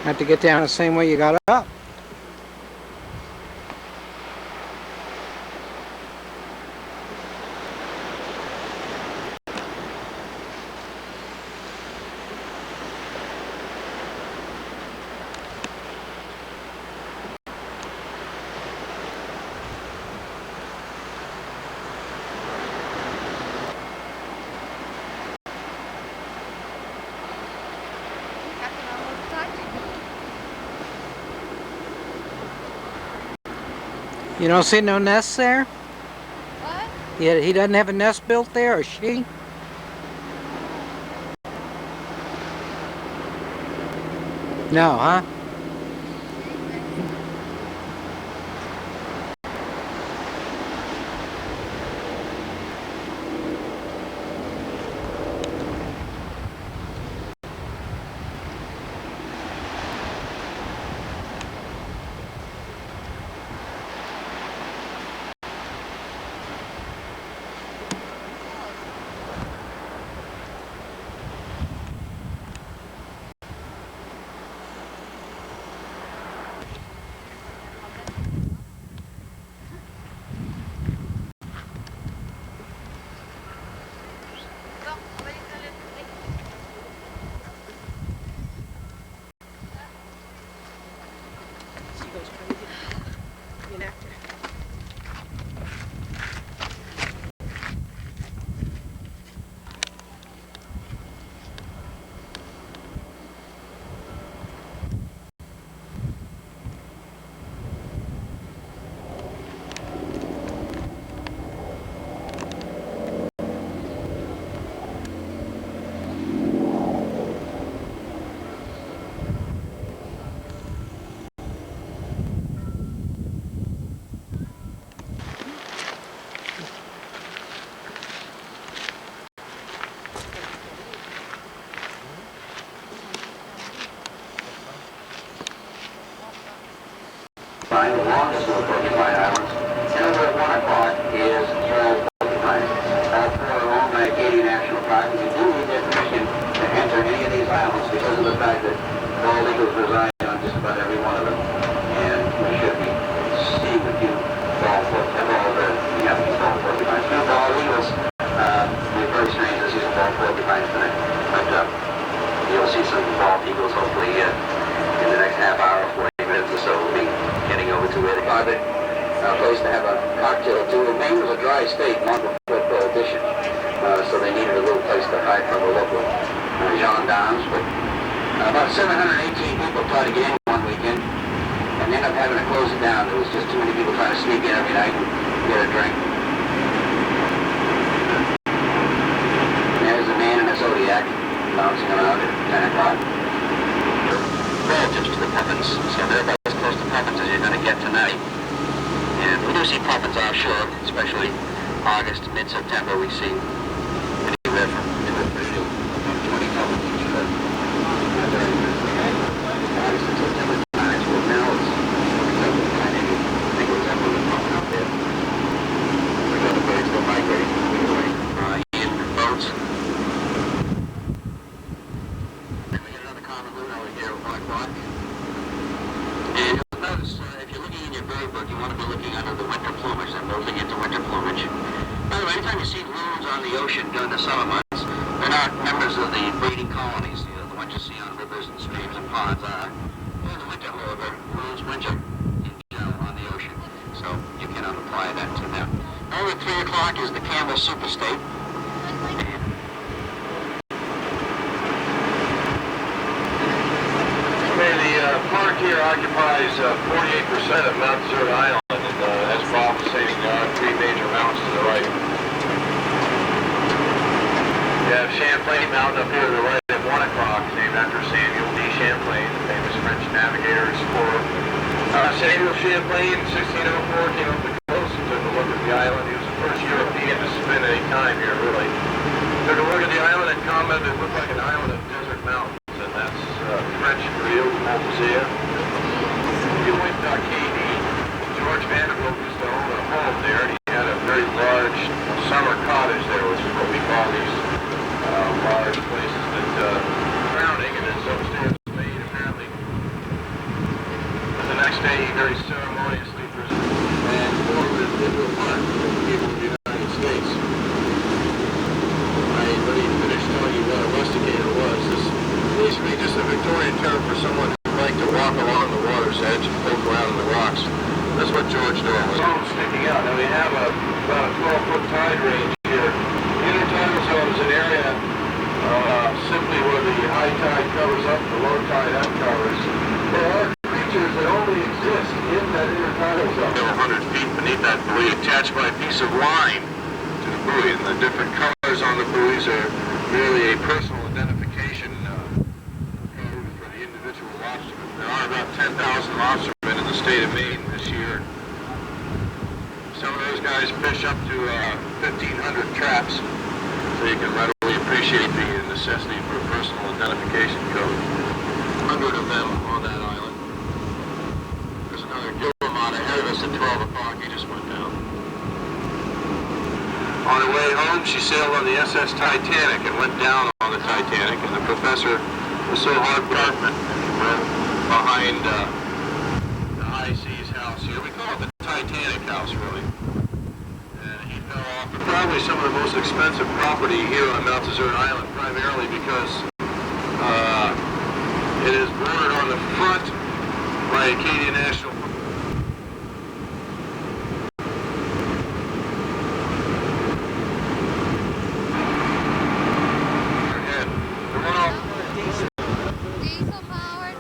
Have to get down the same way you got up. You don't see no nests there? What? Yeah, he doesn't have a nest built there, or she? No, huh? The longest of the porcupine islands, and over at 1 o'clock is Charles Porcupine. All four are owned by Acadia National Park, and you do need their permission to enter any of these islands because of the fact that bald eagles reside on just about every one of them. And we should be seeing a few bald porcupines. No bald eagles. We're very strange to see some bald porcupines tonight. But you'll see some bald eagles hopefully in the next half hour, 40 minutes or so. We'll be getting over to where they found it. A place to have a cocktail too. The Maine was a dry state long before Prohibition, so they needed a little place to hide from the local gendarmes. But about 718 people tried to get in one weekend, and ended up having to close it down. There was just too many people trying to sneak in every night and get a drink. There's a man in a Zodiac bouncing around at 10 o'clock. Relatives to the puffins, so they're about as close to puffins as you're going to get tonight. And we do see puffins offshore, especially August, mid-September. We see anywhere from 2 or 3 to 20 puffins each trip. August and September times. Well, now it's kind of, I think it was up on the puffin out there. We got the birds still migrating in boats. Then we get another common loon over here at 1 o'clock. And you'll notice, if you're looking in your bird book, you want to be looking under the winter plumage. They're moving into winter plumage. By the way, anytime you see loons on the ocean during the summer months, they're not members of the breeding colonies. You know, the ones you see on rivers and streams and ponds are. In the winter, however, loons winter in general on the ocean. So you cannot apply that to them. Over at 3 o'clock is the Campbell Superstate. The park here occupies 48% of Mount Desert Island, and as Bob was saying, there are 3 major mountains to the right. You have Champlain Mountain up here to the right at 1 o'clock, named after Samuel D. Champlain, the famous French navigator and explorer. Samuel Champlain, in 1604, came up the coast and took a look at the island. He was the first European to spend any time here, really. Took a look at the island and commented it looked like an island of desert mountains. And that's French for you, Montplaisir. You went to Arcady. George Vanderbilt used to own a home there, and he had a very large summer cottage there, which is what we call these large places that drowning, and it's upstairs made apparently of line to the buoy, and the different colors on the buoys are merely a personal identification code for the individual lobstermen. There are about 10,000 lobstermen in the state of Maine this year. Some of those guys fish up to 1,500 traps, so you can readily appreciate the necessity for a personal identification code. 100 of them on that island. There's another Guillemot ahead of us at 12 o'clock. He just went down. On her way home, she sailed on the SS Titanic and went down on the Titanic, and the professor was so heartbroken behind the High Seas house here. We call it the Titanic house, really. And he fell off. Probably some of the most expensive property here on Mount Desert Island, primarily because it is bordered on the front by Acadia National Park. Diesel powered?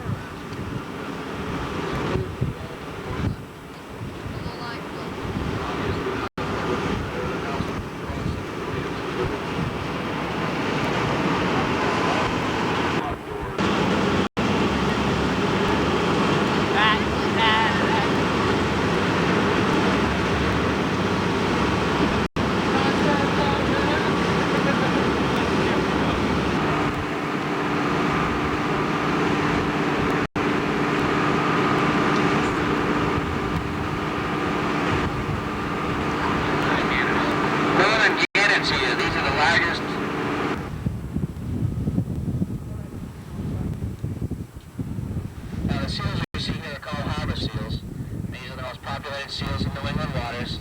Seals in New England waters.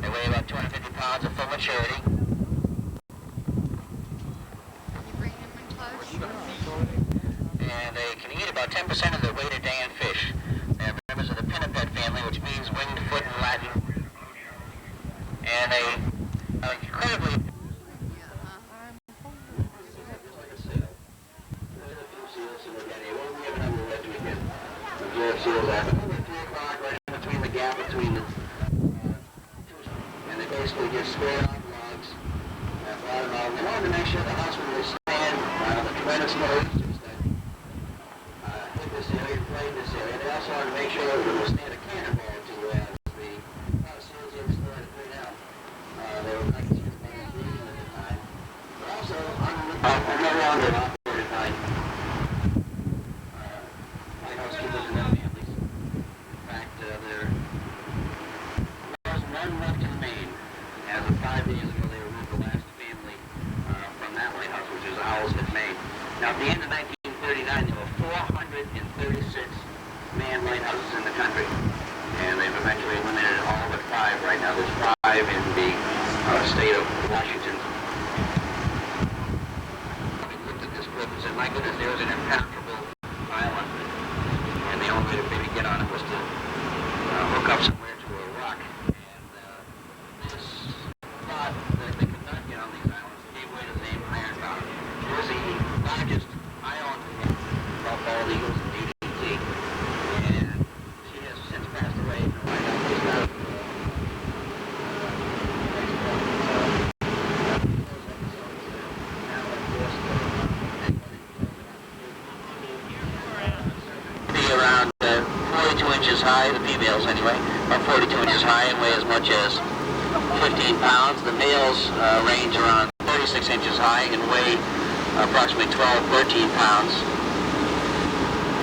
They weigh about 250 pounds at full maturity. And they can eat about 10% of their weight a day in fish. They are members of the pinniped family, which means winged foot in Latin. And they are incredibly... Seals after 3 o'clock, right in between the gap between them. And they basically get squared off logs and bottom out. They wanted to make sure the house would withstand the tremendous nor'easters that hit this area, played this area. They also wanted to make sure it would withstand a cannonball to as the seals here started to clean out. They were like at the time. But also, no longer operated at night. Housekeepers and their families. In fact, there was none left in Maine. As of 5 days ago, they removed the last family from that lighthouse, which is Owlshead, Maine. Now, at the end of 1939, there were 436 manned lighthouses in the country. And they've eventually eliminated all but 5. Right now, there's 5 in the state of Washington. We looked at this book and said, my goodness, there was an impenetrable island. And the only way to maybe get on it was to hook up somewhere to a rock. And this thought that they could not get on these islands gave way to the name Iron Mountain. It was the largest island of bald eagles in DDT. And she has since passed away. Around 42 inches high, the females anyway, about 42 inches high and weigh as much as 15 pounds. The males range around 36 inches high and weigh approximately 12, 13 pounds.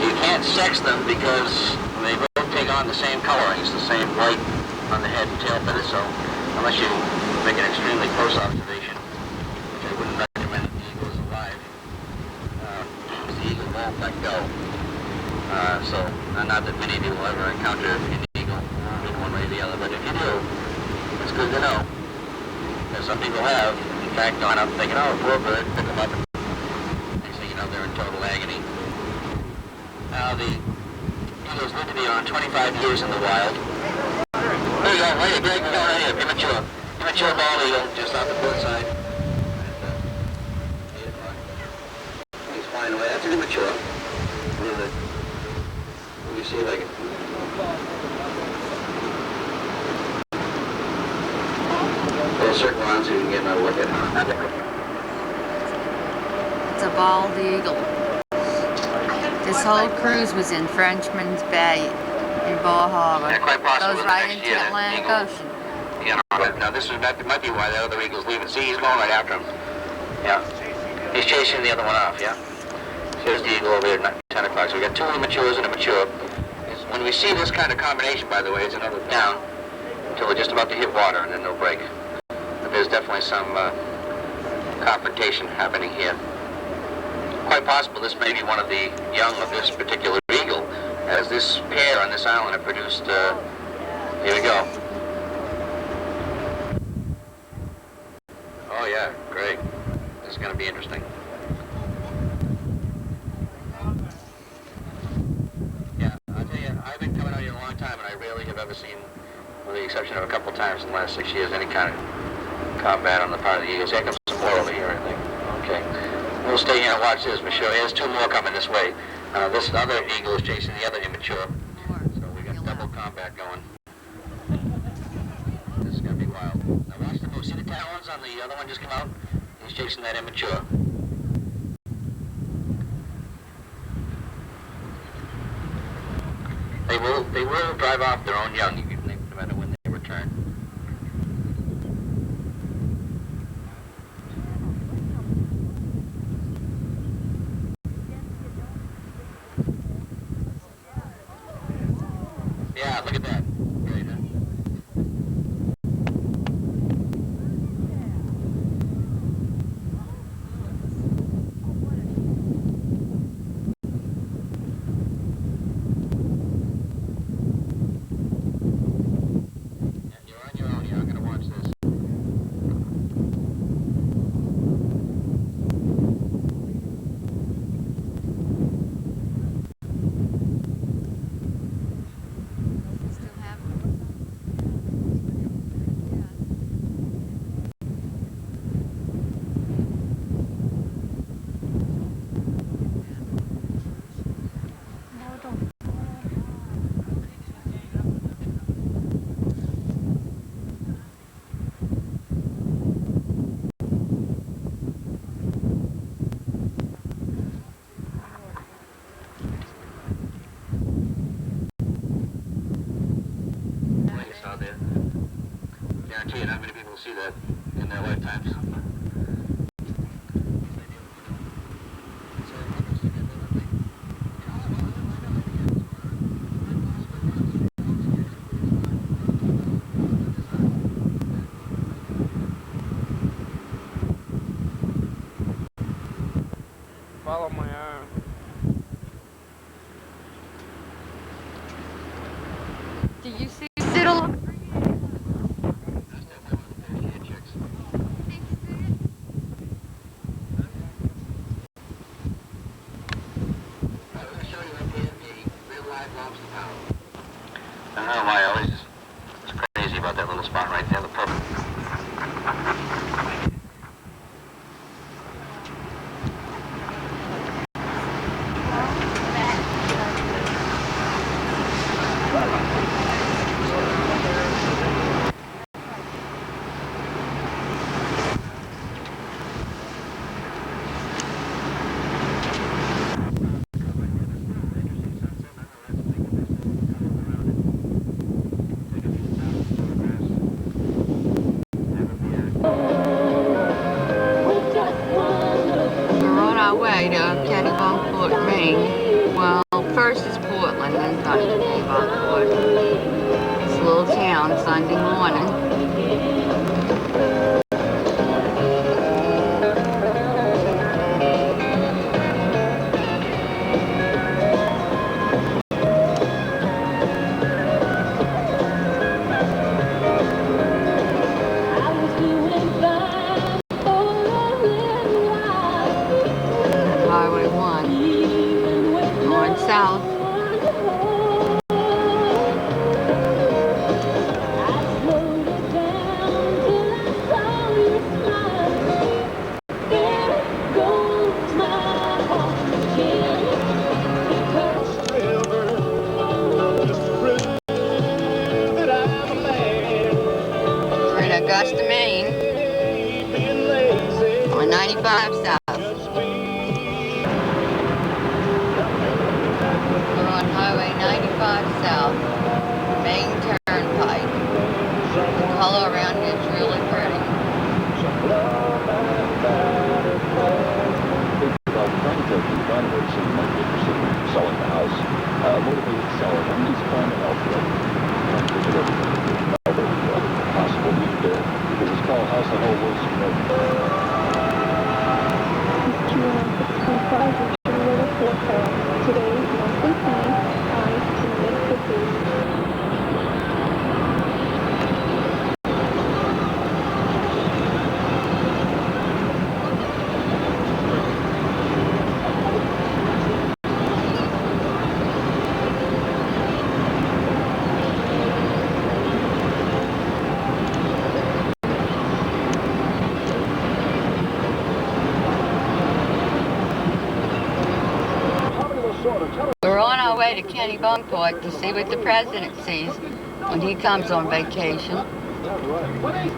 You can't sex them because they both take on the same colorings, the same white on the head and tail feathers, so unless you make an extremely close observation, which I wouldn't recommend if the eagle is alive, the eagle won't let go. So, not that many of you will ever encounter an eagle one way or the other, but if you do, it's good to know. Because some people have, in fact, gone up thinking, oh, poor bird, pick them up, and next thing you know, they're in total agony. Now, the eagles live to be around 25 years in the wild. There you go, right here, right here, immature bald eagle, just off the port side. And, 8 o'clock. He's flying away, that's an immature. Let me see if I can... wicked. It's a bald eagle. This whole cruise was in Frenchman's Bay in Bar Harbor. Yeah, quite possibly. Goes right Next into year, the Atlantic eagle. Ocean. You know, but now this might be why the other eagle's leaving. See, he's going right after him. Yeah. He's chasing the other one off, yeah? Here's the eagle over here at 10 o'clock. So we got two immatures and a mature. When we see this kind of combination, by the way, it's another down until they're just about to hit water and then they'll break. But there's definitely some confrontation happening here. Quite possible this may be one of the young of this particular eagle, as this pair on this island have produced, here we go. Oh yeah, great. This is going to be interesting. Yeah, I'll tell you, I've been coming out here a long time and I rarely have ever seen, with the exception of a couple times in the last 6 years, any kind of combat on the part of the eagles. Here comes some more over here, I think. Okay. We'll stay here and watch this for sure. There's two more coming this way. This other eagle is chasing the other immature. So we got double combat going. This is going to be wild. Now watch the move. See the talons on the other one just come out? He's chasing that immature. They will drive off their own young, no matter when they return. Yeah, look at that. Great, huh? You're on your own here. I'm going to watch this. Out there. Guarantee you not many people will see that in their lifetimes. Follow my arm. Do you see Siddle? I don't know why I always was crazy about that little spot right there, the purple. Maine. Well, first is Portland, then Buckport. It's a little town, Sunday morning. Highway 1. 95 South. We're on Highway 95 South, Main Turnpike. The color around here is really pretty. Well, trying to find ways so you might be interested in selling the house. Motivated seller. One needs to find an outlet. Possible need there. Because it's called House of Whole Woods. Today's monthly fee is $250. We're on our way to Kennebunkport to see what the president sees when he comes on vacation.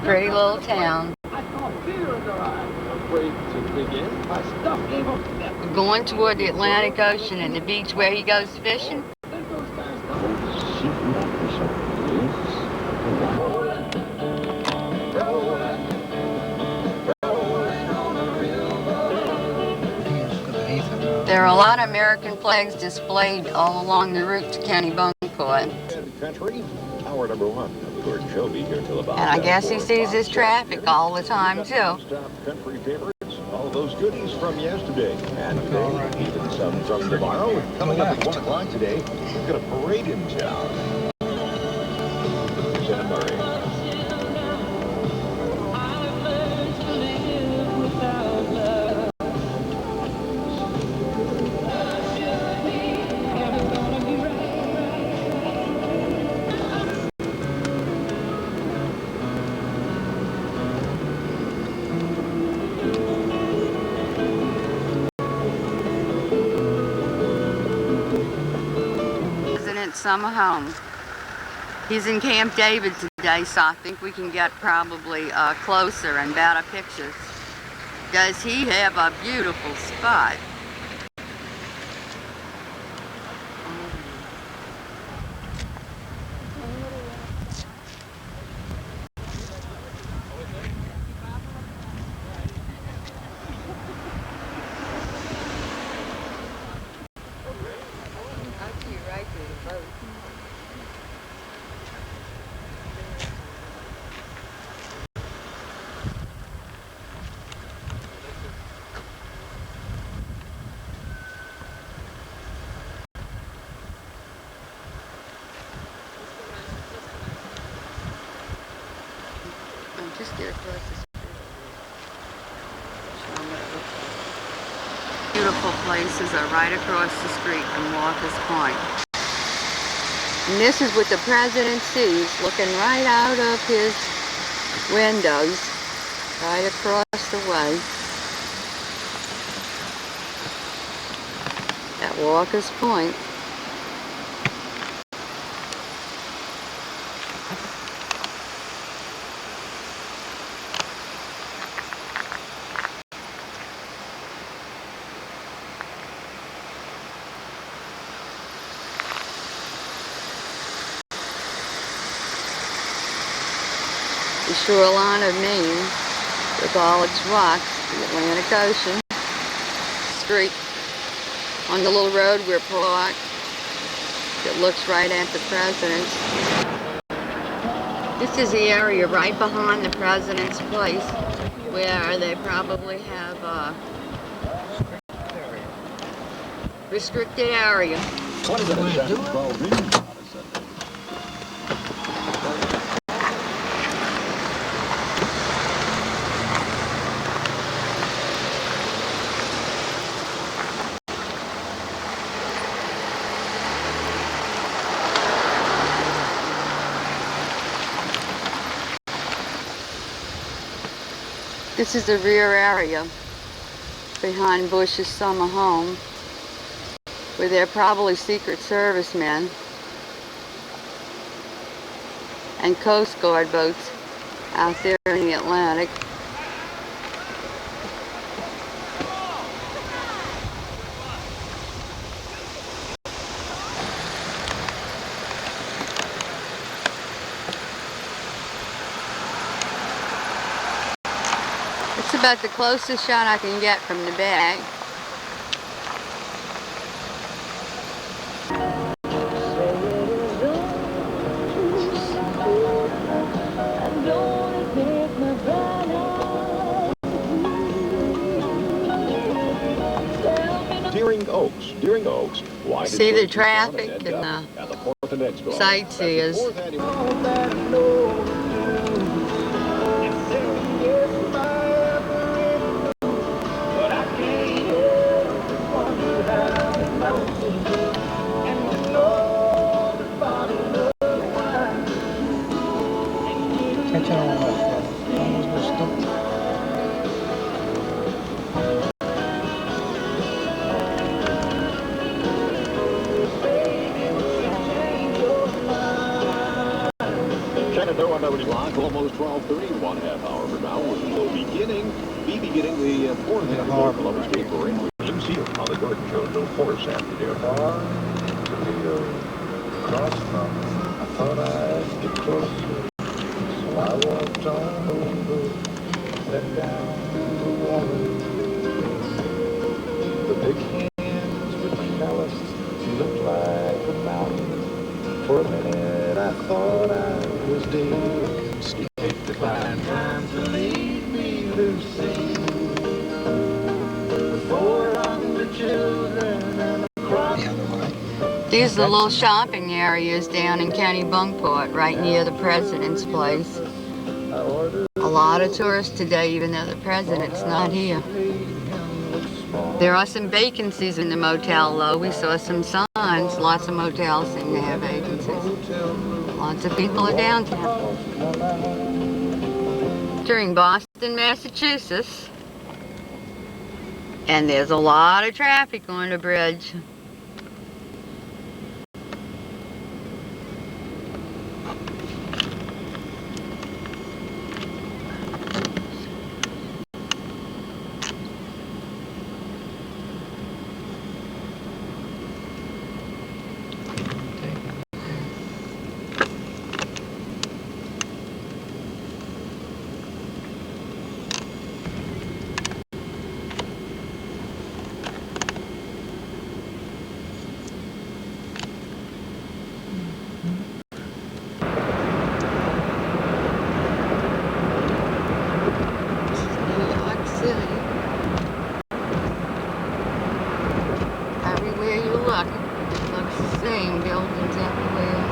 Pretty little town. We're going toward the Atlantic Ocean and the beach where he goes fishing. There are a lot of American flags displayed all along the route to Kennebunkport. Country, hour number 1 of the Gordon Show. Be here till about. And I guess he sees this traffic all the time too. Stop country favorites, all those goodies from yesterday and today, even some from tomorrow. Coming up at 1 o'clock today, we've got a parade in town. Santa Maria. Summer home. He's in Camp David today, so I think we can get probably closer and better pictures. Does he have a beautiful spot? Just get across the street. Beautiful places are right across the street from Walker's Point. And this is what the president sees looking right out of his windows, right across the way at Walker's Point. The shoreline of Maine, with all its rocks, the Atlantic Ocean, street on the little road we're parked that looks right at the president's. This is the area right behind the president's place where they probably have a restricted area. What is it? This is the rear area behind Bush's summer home, where they're probably Secret Service men and Coast Guard boats out there in the Atlantic. about the closest shot I can get from the back. Deering Oaks. Why See the traffic and the sightseers. Shenandoah on the clock, almost 12:30, 1/2 hour from now. We'll be beginning the 4th annual Columbus Day Parade. You see it on the Gordon Show, no force after there. Cross mountains, I thought I'd get closer, so I walked on over, let down the water. The big hands were calloused, looked like a mountain. For a minute I thought I was dead. Skip to find time to leave me, Lucy. 400 children and a cross. These are the little shopping areas down in County Bunkport, right near the president's place. A lot of tourists today, even though the president's not here. There are some vacancies in the motel, though. We saw some signs. Lots of motels seem to have vacancies. Lots of people are downtown. During Boston, Massachusetts. And there's a lot of traffic on the bridge. Everywhere you look, it looks the same, buildings everywhere.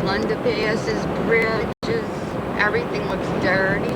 Underpasses, bridges, everything looks dirty.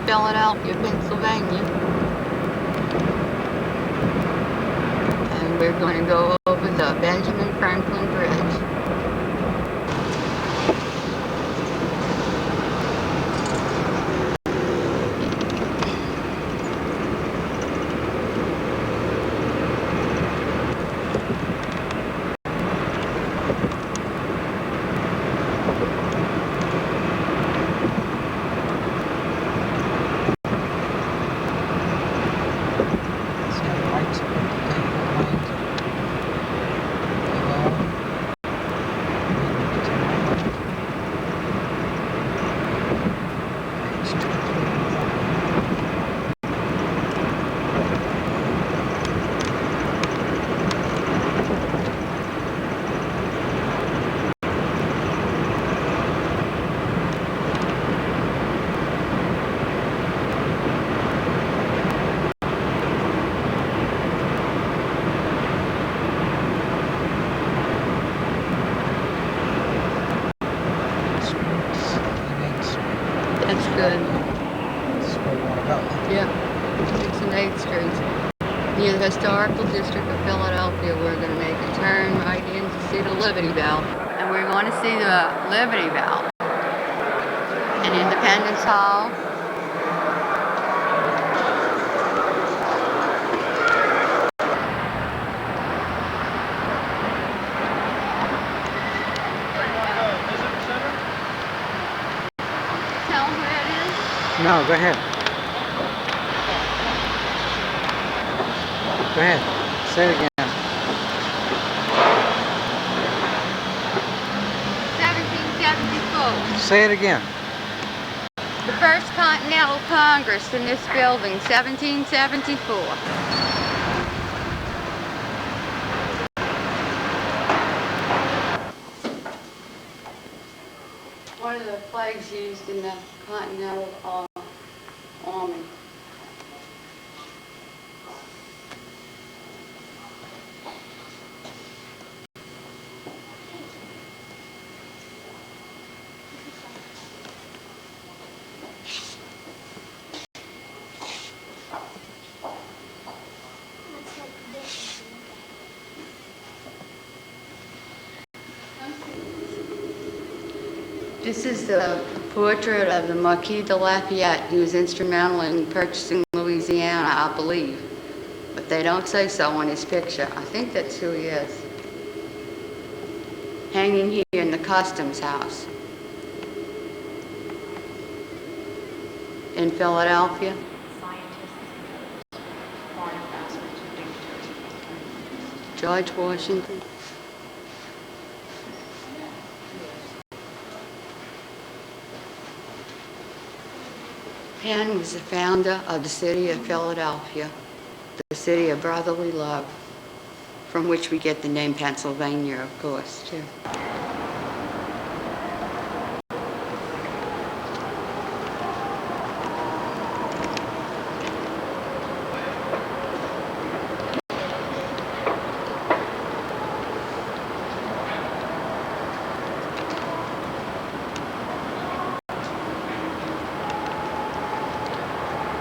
Philadelphia, Pennsylvania. And we're going to go over the Benjamin Franklin Bridge. That's good. That's where we want to go. Yeah, 6th and 8th Streets. Near the Historical District of Philadelphia, we're going to make a turn right in to see the Liberty Bell. And we're going to see the Liberty Bell in Independence Hall. Tell them where it is. No, go ahead. Go ahead. Say it again. 1774. Say it again. The first Continental Congress in this building, 1774. One of the flags used in the Continental Army. This is the portrait of the Marquis de Lafayette. He was instrumental in purchasing Louisiana, I believe. But they don't say so on his picture. I think that's who he is. Hanging here in the Customs House in Philadelphia. George Washington. Penn was the founder of the city of Philadelphia, the city of brotherly love, from which we get the name Pennsylvania, of course, too.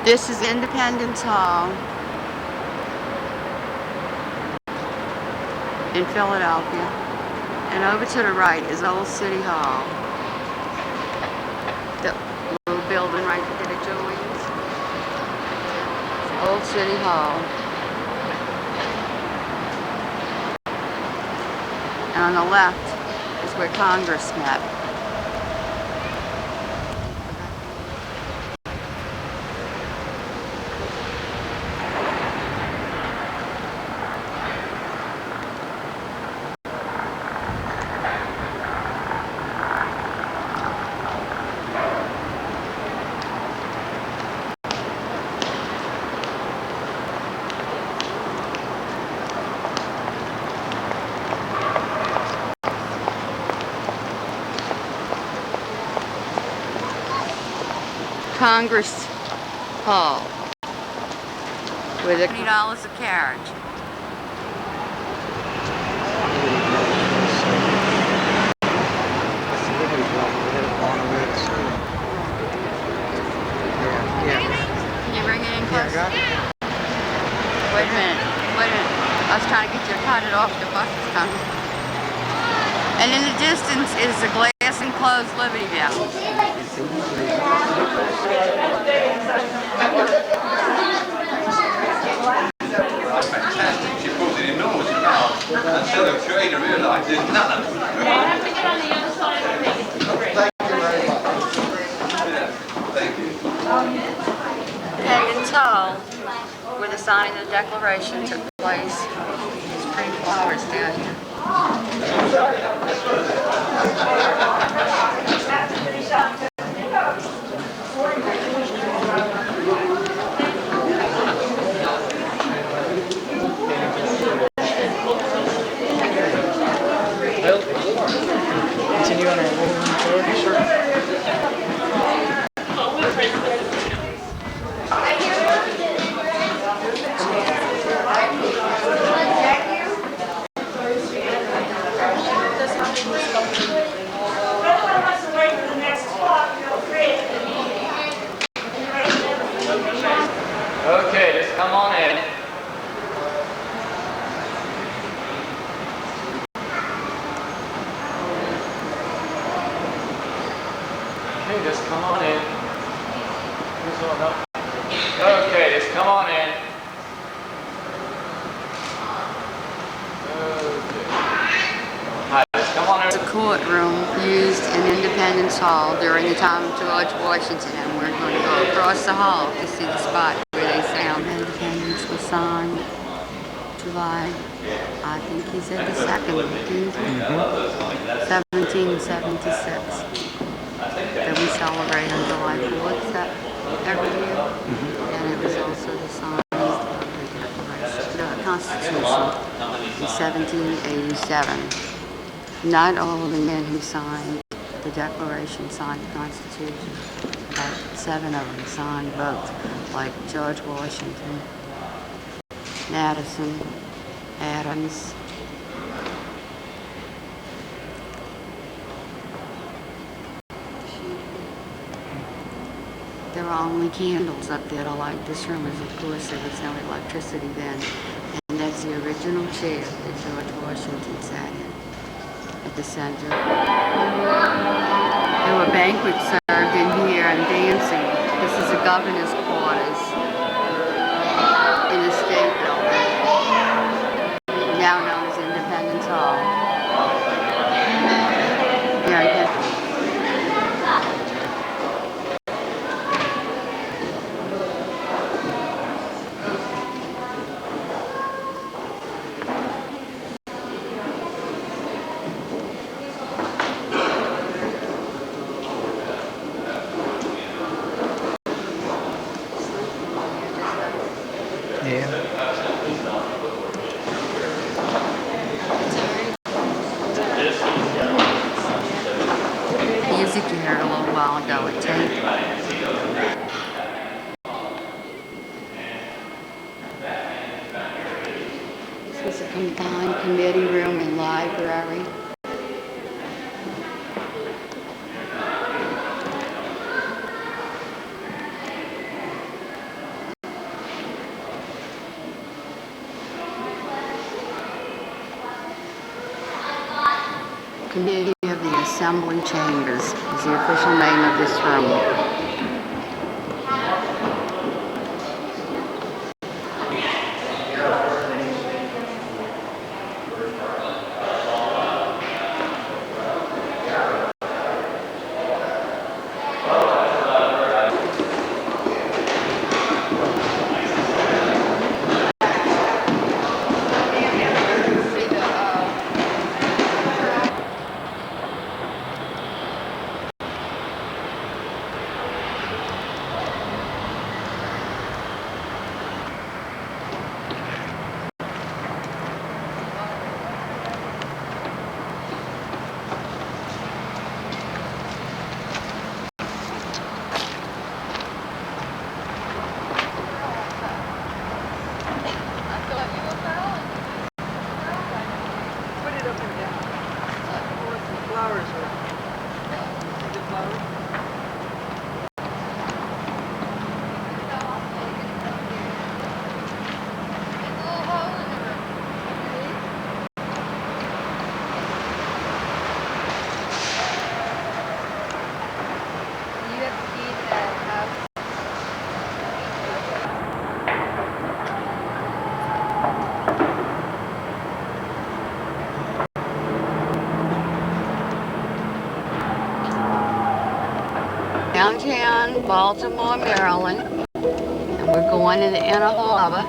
This is Independence Hall in Philadelphia. And over to the right is Old City Hall. The little building right that it joins. Old City Hall. And on the left is where Congress met. Congress Hall with $20 a carriage. Yeah. distance is the glass enclosed living room. Fantastic. She put it in nose and mouth until the trainer realized there's none of them. I have to get on the other side of the thing. Thank you. Independence Hall, where the signing of the Declaration took place. There's pretty flowers down here. Continue on our tour. Sure. Okay, just come on in. Okay, just come on in. Okay, just come on in. Okay. Hi, just come on in. It's a courtroom used in Independence Hall during the time of George Washington, and we're going to go across the hall to see the spot where they found Independence was signed July, I think he said the 2nd, 1776. That we celebrate on July 4th every year, and it was also the signing of the Constitution in 1787. Not all of the men who signed the Declaration signed the Constitution. About 7 of them signed both, like George Washington, Madison, Adams. There were only candles up there to light this room, as of course there was no electricity then. And that's the original chair that George Washington sat in at the center. There were banquets served in here and dancing. This is the governor's quarters in the State Building, now known as Independence Hall. Very good. Music you heard a little while ago at tape. This was a combined committee room and library. Committee of the Assembly Chambers is the official name of this room. Downtown Baltimore, Maryland. And we're going to the Inner Harbor.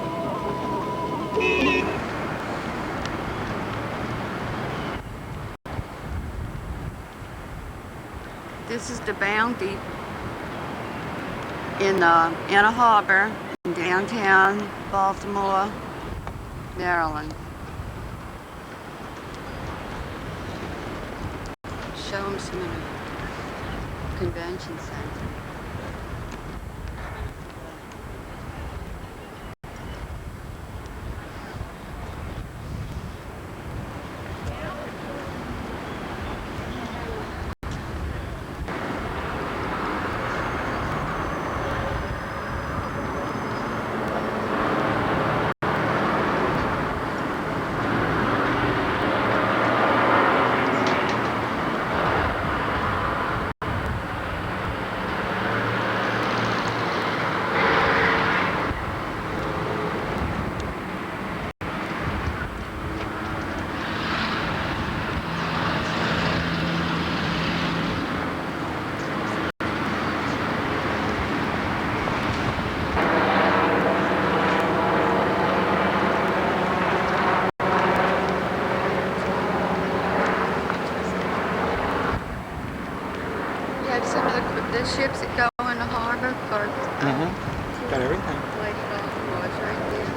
This is the Bounty in the Inner Harbor in downtown Baltimore, Maryland. Show them some of the convention center. Some of the ships that go in the harbor for Got everything. Lady Baltimore's right there.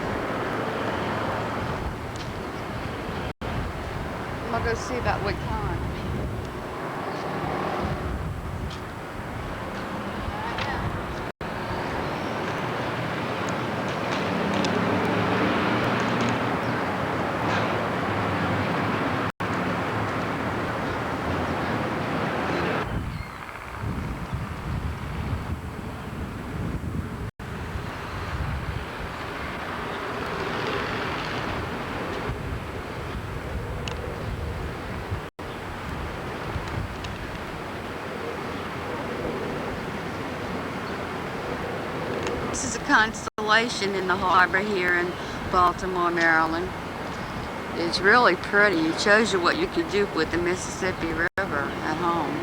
I'm gonna go see about what time. This is a constellation in the harbor here in Baltimore, Maryland. It's really pretty. It shows you what you could do with the Mississippi River at home.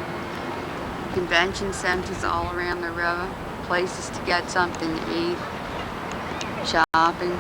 Convention centers all around the river, places to get something to eat, shopping.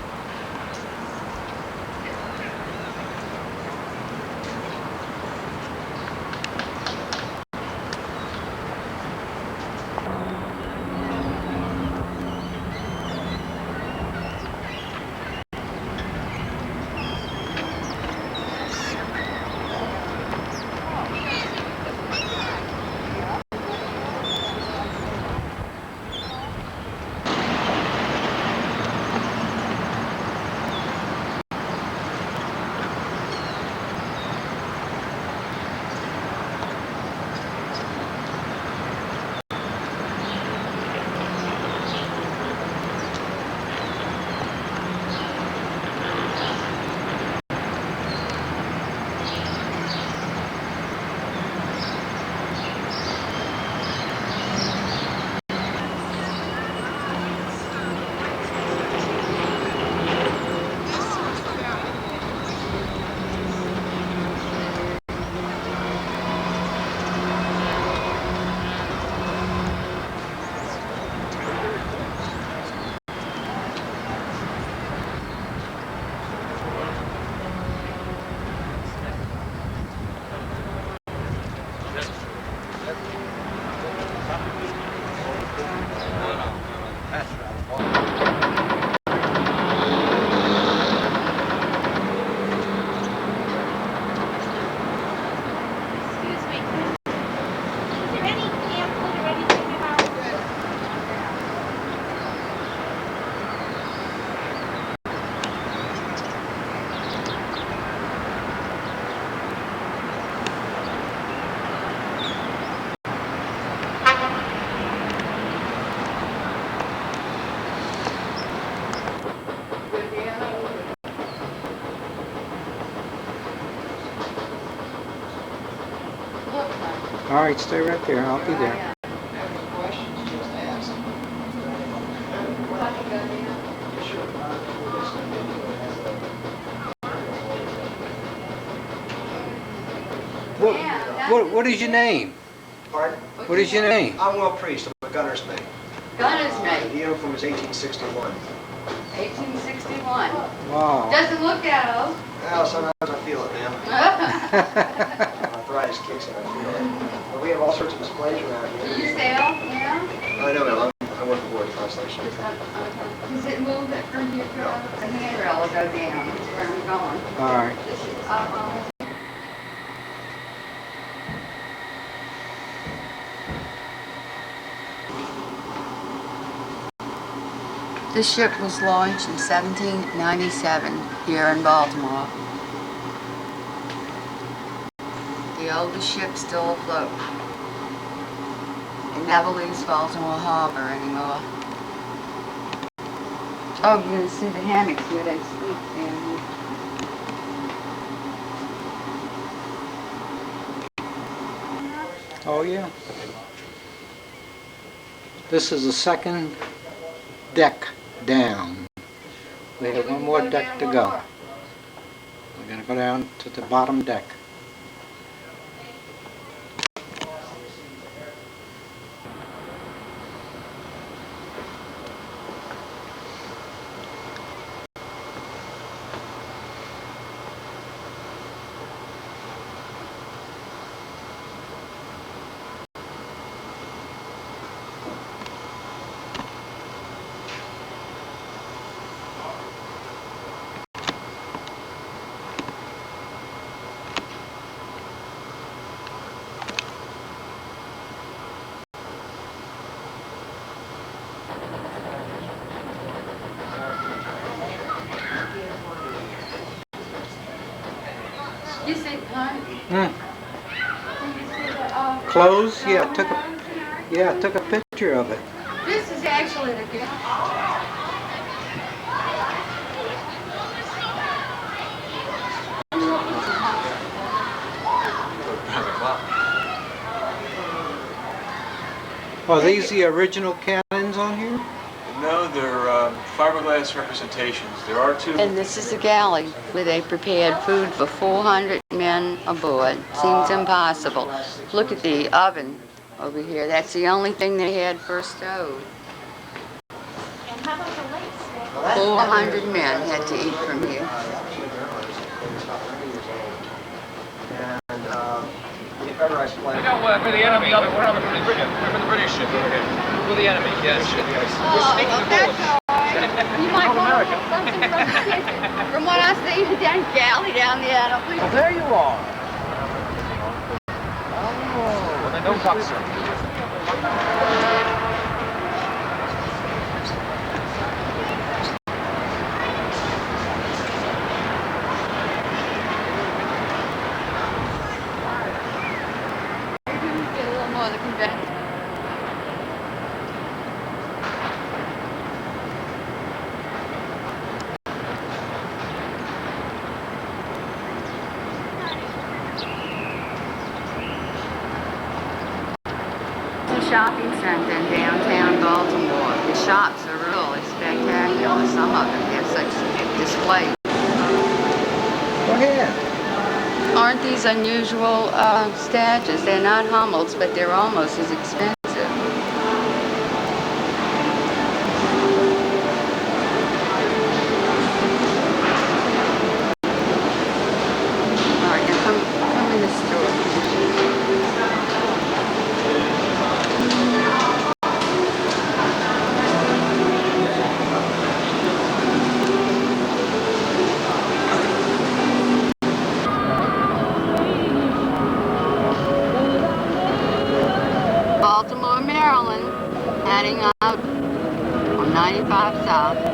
All right, stay right there. I'll be there. What is your name? Pardon? What is your name? I'm Will Priest. gunner's mate. Gunner's The mate. uniform is 1861. 1861. Wow. Doesn't look that old. Well, sometimes I feel it, man. Arthritis kicks in, I feel it. But we have all sorts of displays around Do here. you sail now? I know, I work aboard the Constellation. Does it move it from here to the handrail will go down? That's where I'm going. All right. This is This ship was launched in 1797 here in Baltimore. The oldest ship still afloat. It never leaves Baltimore Harbor anymore. Oh, you're gonna see the hammocks where they sleep down here. Oh, yeah. This is the second deck down. We have one more deck to go. We're going to go down to the bottom deck. You see, huh? Clothes? Yeah, took a picture of it. This is actually the gift. Are these the original cannons on here? No, they're fiberglass representations. There are two. And this is a galley where they prepared food for 400 men aboard. Seems impossible. Look at the oven over here. That's the only thing they had for a stove. 400 men had to eat from here. And if ever I play. We're the enemy. We're from the British ship over here. We're the enemy. Yes. We're sneaking aboard. You might want to look something from the kitchen. From what I see, that galley down there, I don't think. Well, there you are. Oh, well, then don't talk, sir. Get a little more of the convention. Shopping center in downtown Baltimore. The shops are really spectacular. Some of them have such displays. Go ahead. Aren't these unusual statues? They're not Hummels, but they're almost as expensive. All right, now come in the store. Baltimore, Maryland, heading out on 95 South.